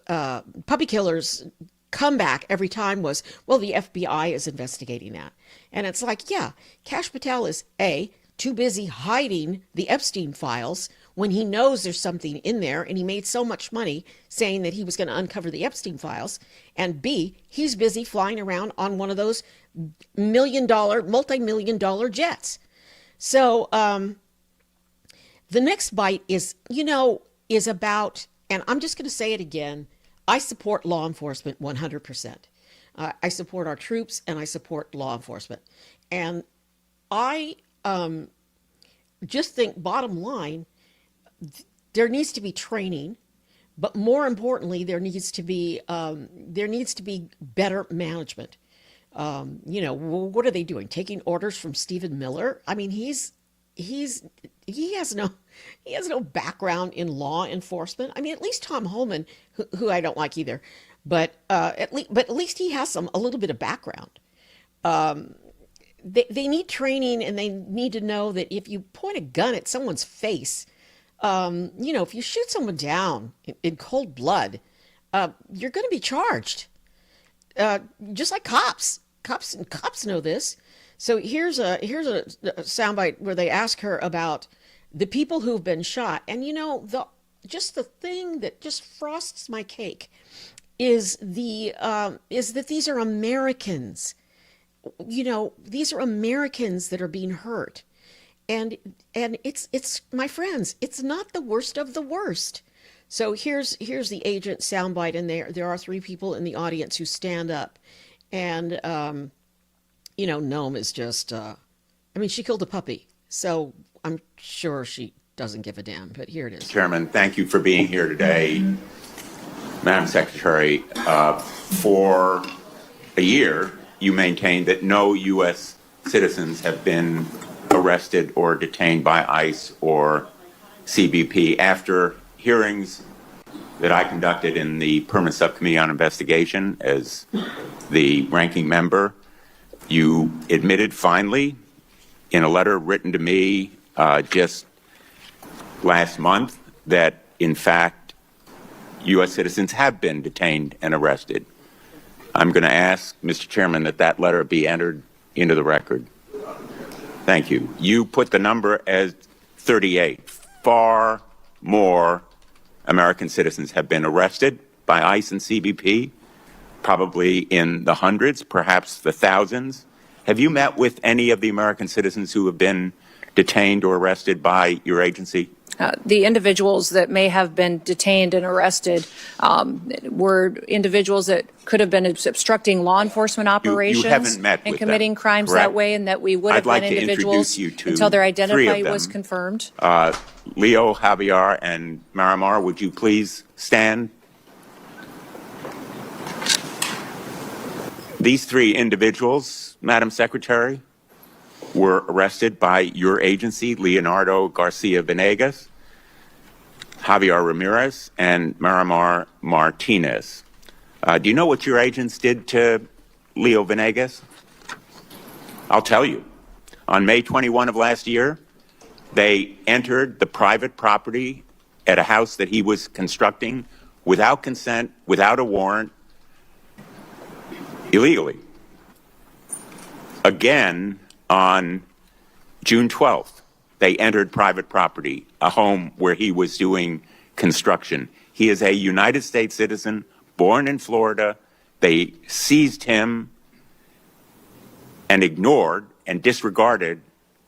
puppy killer's comeback every time was, well, the FBI is investigating that. And it's like, yeah, Kash Patel is A, too busy hiding the Epstein files when he knows there's something in there, and he made so much money saying that he was going to uncover the Epstein files, and B, he's busy flying around on one of those multi-million dollar jets. So the next bite is, you know, is about, and I'm just going to say it again, I support law enforcement 100%. I support our troops and I support law enforcement. And I just think, bottom line, there needs to be training, but more importantly, there needs to be better management. You know, what are they doing? Taking orders from Stephen Miller? I mean, he has no background in law enforcement. I mean, at least Tom Holman, who I don't like either, but at least he has a little bit of background. They need training, and they need to know that if you point a gun at someone's face, you know, if you shoot someone down in cold blood, you're going to be charged. just like cops know this. So here's a soundbite where they ask her about the people who've been shot, and the thing that just frosts my cake is that these are Americans. These are Americans that are being hurt, and it's my friends, it's not the worst of the worst. So here's the agent soundbite, and there are three people in the audience who stand up, and Noem is just, she killed a puppy, so I'm sure she doesn't give a damn, but here it is. Chairman, thank you for being here today. Madam Secretary, for a year, you maintained that no U.S. citizens have been arrested or detained by ICE or CBP. After hearings that I conducted in the Permanent Subcommittee on Investigation as the ranking member, you admitted finally in a letter written to me just last month that, in fact, U.S. citizens have been detained and arrested. I'm going to ask, Mr. Chairman, that letter be entered into the record. Thank you. You put the number as 38. Far more American citizens have been arrested by ICE and CBP, probably in the hundreds, perhaps the thousands. Have you met with any of the American citizens who have been detained or arrested by your agency? The individuals that may have been detained and arrested were individuals that could have been obstructing law enforcement operations you haven't met and with committing them, crimes correct? that way, and that we would have I'd like been to individuals introduce you to until their three of identity them. was confirmed. Leo, Javier, and Miramar, would you please stand? These three individuals, Madam Secretary, were arrested by your agency, Leonardo Garcia Venegas, Javier Ramirez, and Miramar Martinez. Do you know what your agents did to Leo Venegas? I'll tell you. On May 21 of last year, they entered the private property at a house that he was constructing without consent, without a warrant, illegally. Again, on June 12th, they entered private property, a home where he was doing construction. He is a United States citizen, born in Florida. They seized him and ignored and disregarded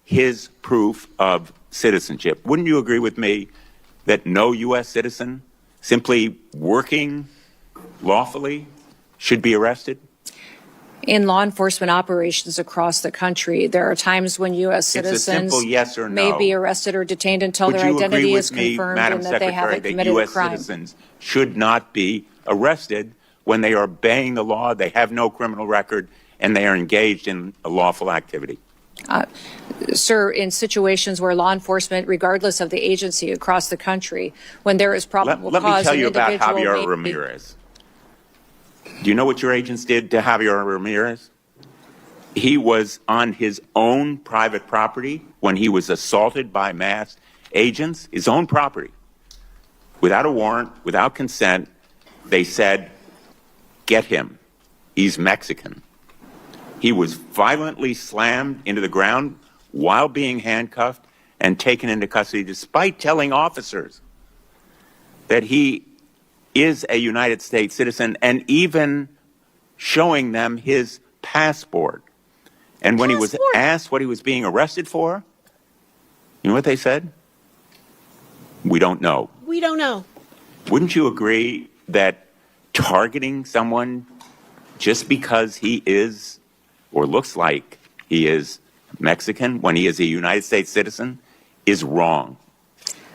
his proof of citizenship. Wouldn't you agree with me that no U.S. citizen simply working lawfully should be arrested? In law enforcement operations across the country, there are times when U.S. citizens simple yes or may no. be arrested or detained until Would their you identity agree is with me, confirmed Madam and that they Secretary, haven't that committed a U.S. crime. citizens should not be arrested when they are obeying the law, they have no criminal record, and they are engaged in a lawful activity? Sir, in situations where law enforcement, regardless of the agency across the country, when there is probable Let me cause, tell an you about individual Javier may be- Ramirez. Do you know what your agents did to Javier Ramirez? He was on his own private property when he was assaulted by masked agents, his own property. Without a warrant, without consent, they said, get him. He's Mexican. He was violently slammed into the ground while being handcuffed and taken into custody, despite telling officers that he is a United States citizen and even showing them his passport. And when he was asked what he was being arrested for, you know what they said? We don't know. We don't know. Wouldn't you agree that targeting someone just because he is or looks like he is Mexican when he is a United States citizen is wrong?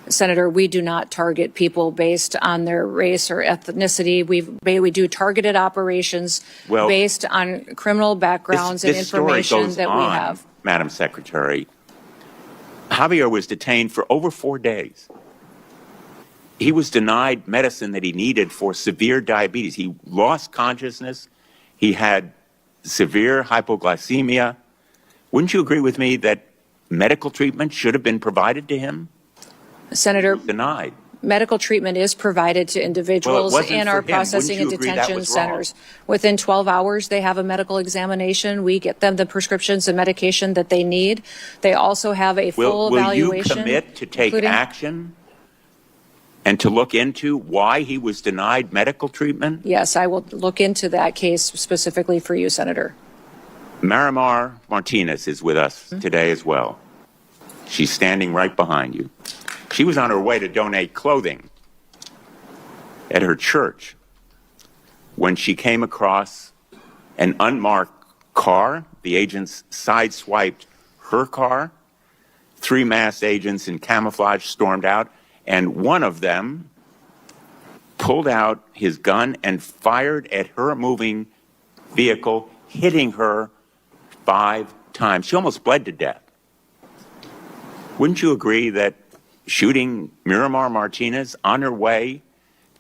Senator, we do not target people based on their race or ethnicity. We do targeted operations based on criminal backgrounds and information that we have. Madam Secretary, Javier was detained for over 4 days. He was denied medicine that he needed for severe diabetes. He lost consciousness. He had severe hypoglycemia. Wouldn't you agree with me that medical treatment should have been provided to him? Senator, denied. Medical treatment is provided to individuals wasn't in for our him. processing and Wouldn't you agree that detention was wrong? centers. Within 12 hours, they have a medical examination. We get them the prescriptions and medication that they need. They also have a full Will you evaluation. commit to take including- action and to look into why he was denied medical treatment? Yes, I will look into that case specifically for you, Senator. Marimar Martinez is with us today as well. She's standing right behind you. She was on her way to donate clothing at her church when she came across an unmarked car. The agents sideswiped her car. 3 masked agents in camouflage stormed out, and one of them pulled out his gun and fired at her moving vehicle, hitting her 5 times. She almost bled to death. Wouldn't you agree that shooting Miramar Martinez on her way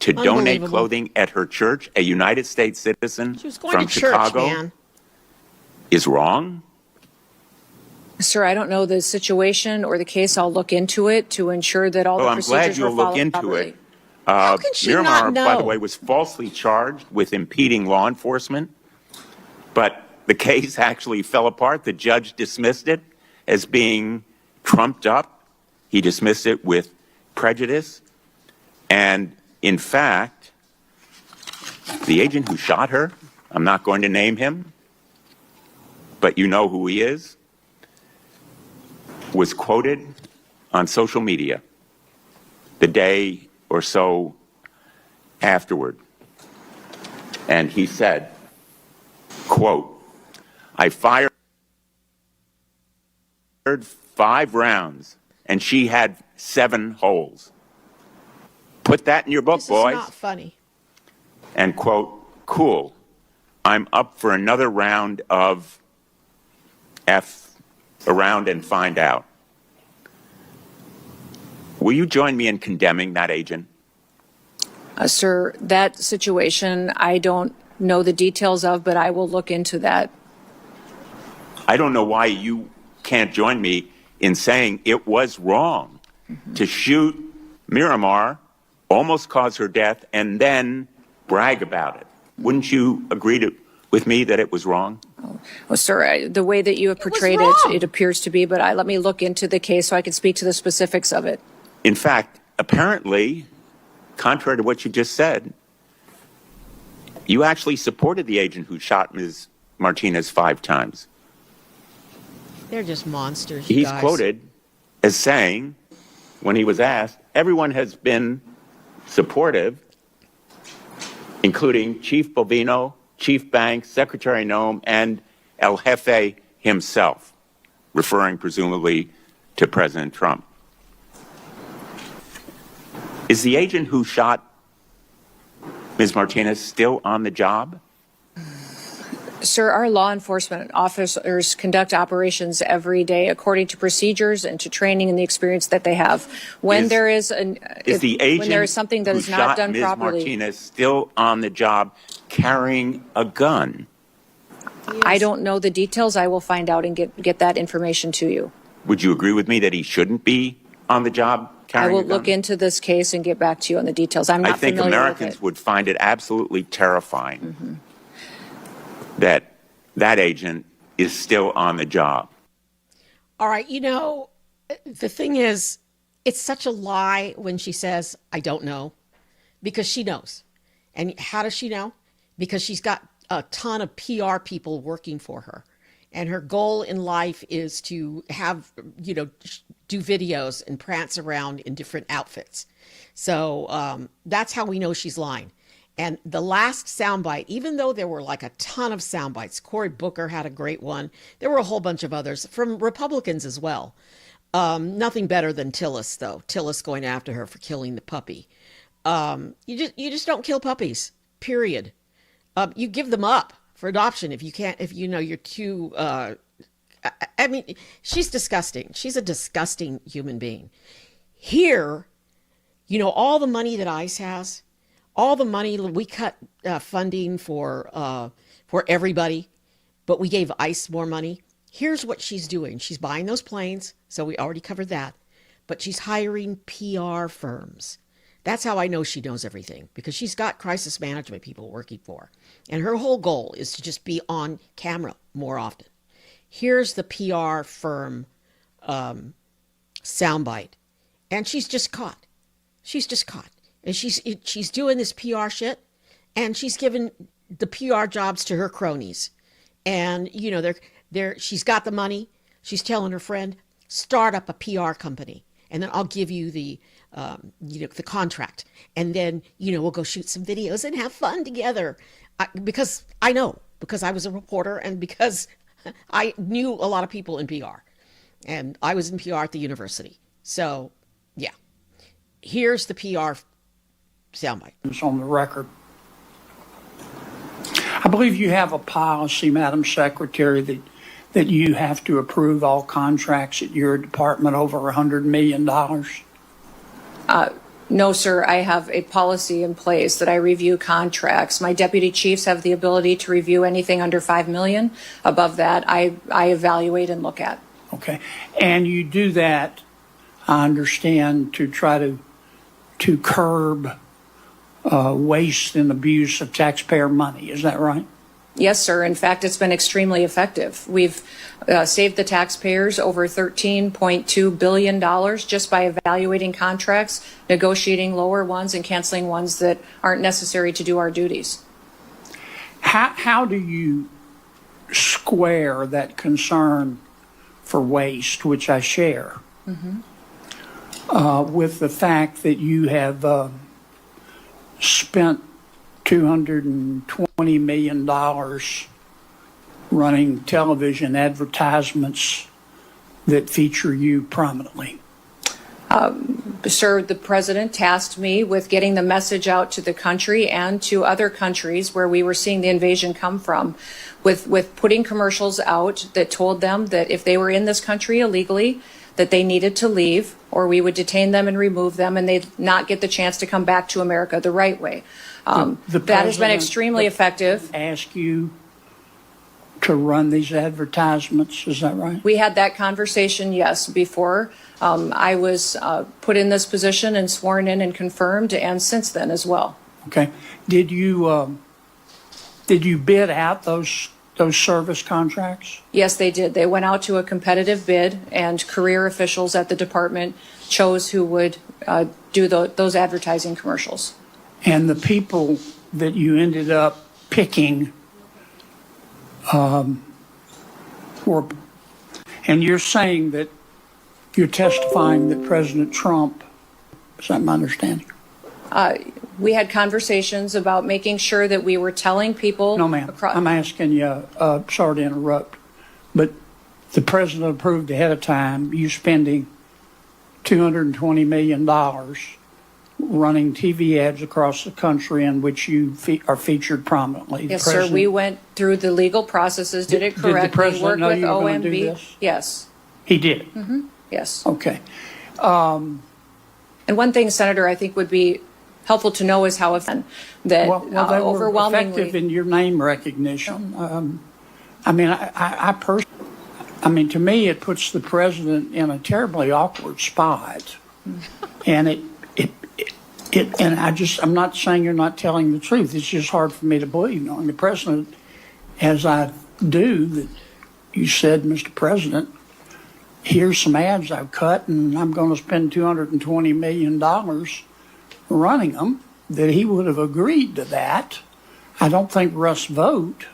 to donate Unbelievable. clothing at her church, a United States citizen She was going from to church, Chicago, man. is wrong? Sir, I don't know the situation or the case. I'll look into it to ensure that all Well, the I'm glad procedures were you'll look followed into properly. it. How can she Miramar, not by the know? way, was falsely charged with impeding law enforcement, but the case actually fell apart. The judge dismissed it as being trumped up. He dismissed it with prejudice. And in fact, the agent who shot her, I'm not going to name him, but you know who he is, was quoted on social media the day or so afterward. And he said, quote, "I fired 5 rounds and she had 7 holes. Put that in your book, This boys." is not funny. And quote, "Cool, I'm up for another round of F around and find out." Will you join me in condemning that agent? Sir, that situation, I don't know the details of, but I will look into that. I don't know why you can't join me in saying it was wrong to shoot Miramar, almost cause her death, and then brag about it. Wouldn't you agree with me that it was wrong? Well, sir, the way that you have portrayed wrong. it appears to be, but let me look into the case so I can speak to the specifics of it. In fact, apparently, contrary to what you just said, you actually supported the agent who shot Ms. Martinez 5 times. They're just monsters, you He's guys. quoted as saying, when he was asked, everyone has been supportive, including Chief Bovino, Chief Banks, Secretary Noem, and El Jefe himself, referring presumably to President Trump. Is the agent who shot Ms. Martinez still on the job? Sir, our law enforcement officers conduct operations every day according to procedures and to training and the experience that they have. When Is- there is the agent when there is something that who is not shot done Ms. properly, Martinez still on the job carrying a gun? I don't know the details. I will find out and get that information to you. Would you agree with me that he shouldn't be on the job I carrying will a gun? look into this case and get back to you on the details. I'm not I think familiar Americans with it. would find it absolutely terrifying that that agent is still on the job. All right, you know, the thing is, it's such a lie when she says, "I don't know," because she knows. And how does she know? Because she's got a ton of PR people working for her. And her goal in life is to have, you know, do videos and prance around in different outfits. So that's how we know she's lying. And the last soundbite, even though there were like a ton of sound bites, Cory Booker had a great one. There were a whole bunch of others from Republicans as well. Nothing better than Tillis, though. Tillis going after her for killing the puppy. You just don't kill puppies, period. You give them up for adoption if you can't, if you know you're too, I mean, she's disgusting. She's a disgusting human being. Here, you know, all the money that ICE has, all the money we cut funding for everybody, but we gave ICE more money. Here's what she's doing. She's buying those planes. So we already covered that, but she's hiring PR firms. That's how I know she knows everything, because she's got crisis management people working for her. And her whole goal is to just be on camera more often. Here's the PR firm soundbite. And she's just caught. She's just caught. And she's doing this PR shit, and she's giving the PR jobs to her cronies. And, you know, she's got the money. She's telling her friend, start up a PR company, and then I'll give you the contract. And then, we'll go shoot some videos and have fun together. Because I know, because I was a reporter, and because I knew a lot of people in PR. And I was in PR at the university. So, yeah. Here's the PR soundbite. It's on the record. I believe you have a policy, Madam Secretary, that you have to approve all contracts at your department over $100 million. No, sir. I have a policy in place that I review contracts. My deputy chiefs have the ability to review anything under $5 million. Above that, I evaluate and look at. Okay. And you do that, I understand, to try to curb waste and abuse of taxpayer money. Is that right? Yes, sir. In fact, it's been extremely effective. We've saved the taxpayers over $13.2 billion just by evaluating contracts, negotiating lower ones, and canceling ones that aren't necessary to do our duties. How do you square that concern for waste, which I share, with the fact that you have spent $220 million running television advertisements that feature you prominently? Sir, the president tasked me with getting the message out to the country and to other countries where we were seeing the invasion come from, with putting commercials out that told them that if they were in this country illegally, that they needed to leave, or we would detain them and remove them, and they'd not get the chance to come back to America the right way. That has been extremely effective. Ask you to run these advertisements, is that right? We had that conversation, yes, before I was put in this position and sworn in and confirmed, and since then as well. Okay. Did you bid out those service contracts? Yes, they did. They went out to a competitive bid, and career officials at the department chose who would do those advertising commercials. And the people that you ended up picking were, and you're saying that you're testifying that President Trump, is that my understanding? We had conversations about making sure that we were telling people. No, ma'am. I'm asking you, sorry to interrupt, but the president approved ahead of time you spending $220 million running TV ads across the country in which you are featured prominently. Yes, sir. We went through the legal processes, did it correctly. Did the president know worked with you were going to do OMB. this? Yes. He did? Yes. Okay. And one thing, Senator, I think would be helpful to know is how that They were overwhelmingly effective in your name recognition. I mean, to me, it puts the president in a terribly awkward spot, and I'm not saying you're not telling the truth. It's just hard for me to believe, knowing the president, as I do, that you said, Mr. President, here's some ads I've cut, and I'm going to spend $220 million running them, that he would have agreed to that. I don't think Russ Vogt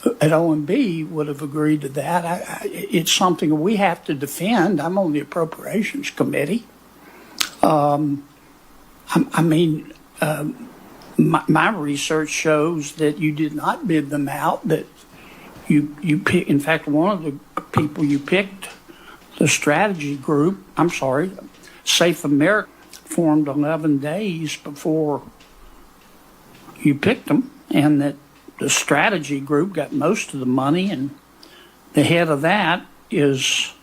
at OMB would have agreed to that. It's something we have to defend. I'm on the Appropriations Committee. My research shows that you did not bid them out, that you pick, in fact, one of the people you picked, the strategy group, Safe America, formed 11 days before you picked them, and that the strategy group got most of the money, and the head of that is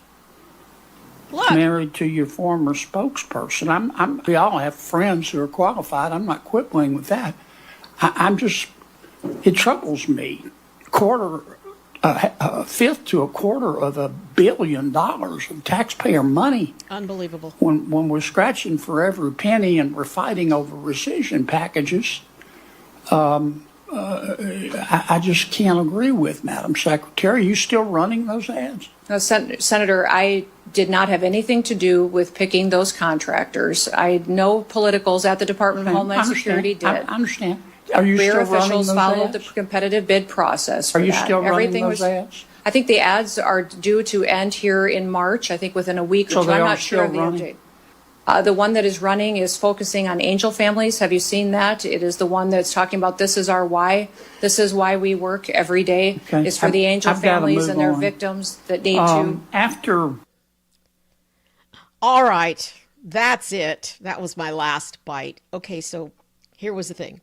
married to your former spokesperson. We all have friends who are qualified. I'm not quibbling with that. It troubles me. $250 a fifth to a quarter of $1 billion of taxpayer money Unbelievable. when we're scratching for every penny and we're fighting over rescission packages. I just can't agree with Madam Secretary. Are you still running those ads? No, Senator, I did not have anything to do with picking those contractors. I know politicals at the Department of Homeland Security did. I understand. Are you Rear still running officials those followed the ads? competitive bid process for Are you that. still running Everything those was, ads? I think the ads are due to end here in March, I think within a week So or two. they I'm are not sure of the still running? update. The one that is running is focusing on angel families. Have you seen that? It is the one that's talking about this is our why. This is why we work every day. Okay. Is for the angel I've gotta families move and their on. victims that need to. After All right, that's it. That was my last bite. Okay, so here was the thing.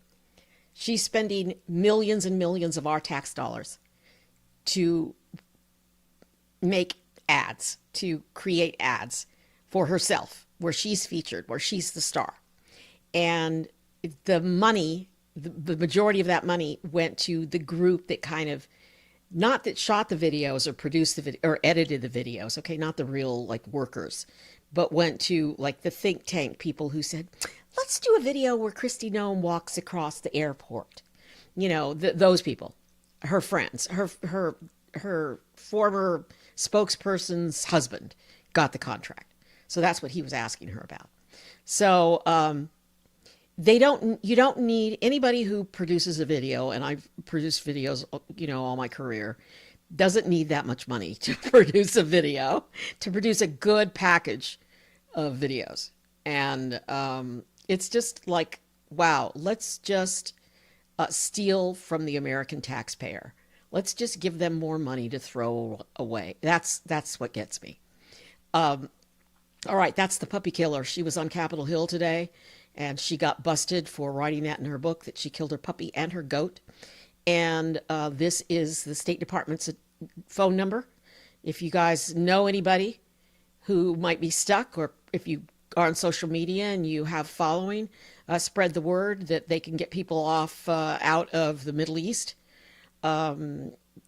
She's spending millions and millions of our tax dollars to make ads, to create ads for herself, where she's featured, where she's the star. And the money, the majority of that money went to the group that kind of, not that shot the videos or produced the video or edited the videos, okay, not the real like workers, but went to like the think tank people who said, let's do a video where KRISTI Noem walks across the airport. You know, those people, her friends, her former spokesperson's husband got the contract. So that's what he was asking her about. So you don't need anybody who produces a video, and I've produced videos, you know, all my career, doesn't need that much money to produce a video, to produce a good package of videos. And it's just like, wow, let's just steal from the American taxpayer. Let's just give them more money to throw away. That's what gets me. All right, that's the puppy killer. She was on Capitol Hill today, and she got busted for writing that in her book, that she killed her puppy and her goat. And this is the State Department's phone number. If you guys know anybody who might be stuck, or if you are on social media and you have following, spread the word that they can get people off out of the Middle East.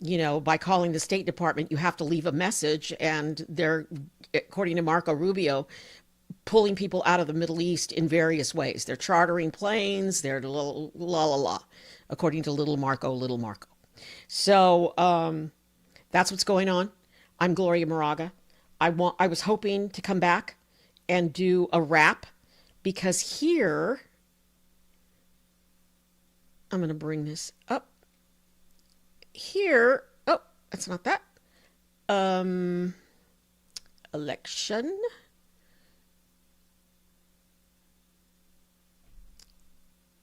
You know, by calling the State Department, you have to leave a message, and they're, according to Marco Rubio, pulling people out of the Middle East in various ways. They're chartering planes, they're according to Little Marco. So that's what's going on. I'm Gloria Moraga. I was hoping to come back and do a wrap, because here, I'm going to bring this up. Here, oh, that's not that. Election.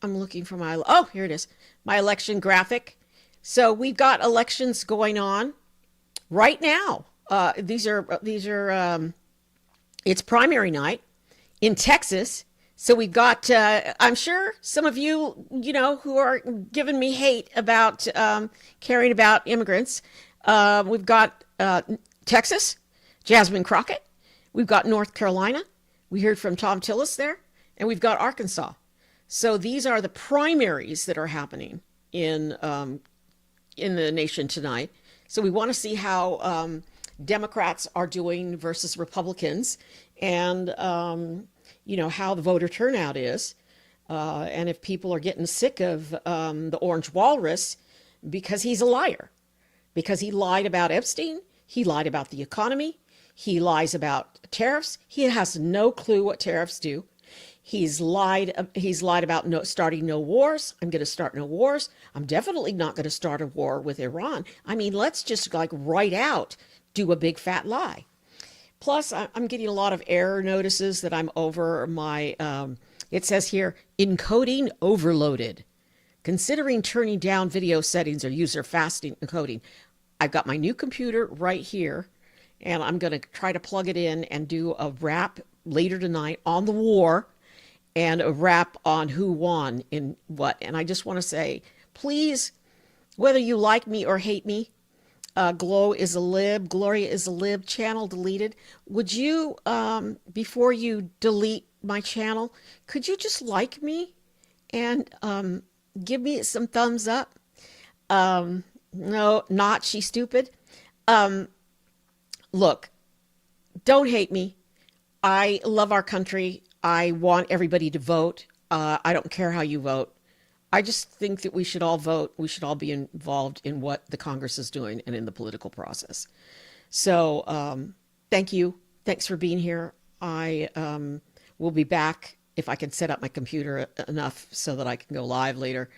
I'm looking for my, oh, here it is. My election graphic. So we've got elections going on right now. These are it's primary night in Texas. So we've got, I'm sure some of you, you know, who are giving me hate about caring about immigrants. We've got Texas, Jasmine Crockett. We've got North Carolina. We heard from Tom Tillis there. And we've got Arkansas. So these are the primaries that are happening in the nation tonight. So we want to see how Democrats are doing versus Republicans, and you know, how the voter turnout is, and if people are getting sick of the orange walrus, because he's a liar, because he lied about Epstein, he lied about the economy, he lies about tariffs, he has no clue what tariffs do. He's lied about starting no wars. I'm going to start no wars. I'm definitely not going to start a war with Iran. I mean, let's just like right out do a big fat lie. Plus, I'm getting a lot of error notices that I'm over my, it says here, encoding overloaded. Considering turning down video settings or user fast encoding. I've got my new computer right here, and I'm going to try to plug it in and do a wrap later tonight on the war, and a wrap on who won in what. And I just want to say, please, whether you like me or hate me, Gloria is a lib, channel deleted. Would you, before you delete my channel, could you just like me and give me some thumbs up? No, not she stupid. Look, don't hate me. I love our country. I want everybody to vote. I don't care how you vote. I just think that we should all vote. We should all be involved in what the Congress is doing and in the political process. So thank you. Thanks for being here. I will be back if I can set up my computer enough so that I can go live later.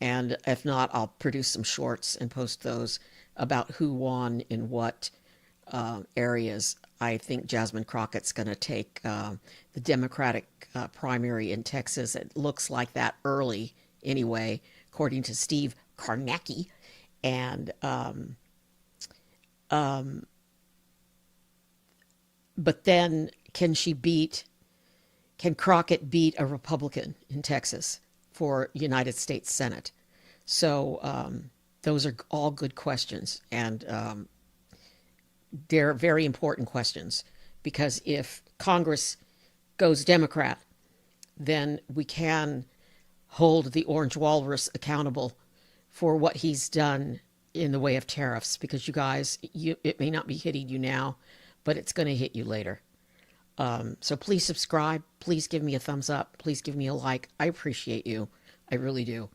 And if not, I'll produce some shorts and post those about who won in what areas. I think Jasmine Crockett's going to take the Democratic primary in Texas. It looks like that early anyway, according to Steve Karnacki. And but then can Crockett beat a Republican in Texas for United States Senate? So those are all good questions. And they're very important questions, because if Congress goes Democrat, then we can hold the Orange Walrus accountable for what he's done in the way of tariffs, because you guys, it may not be hitting you now, but it's going to hit you later. So please subscribe. Please give me a thumbs up. Please give me a like. I appreciate you. I really do.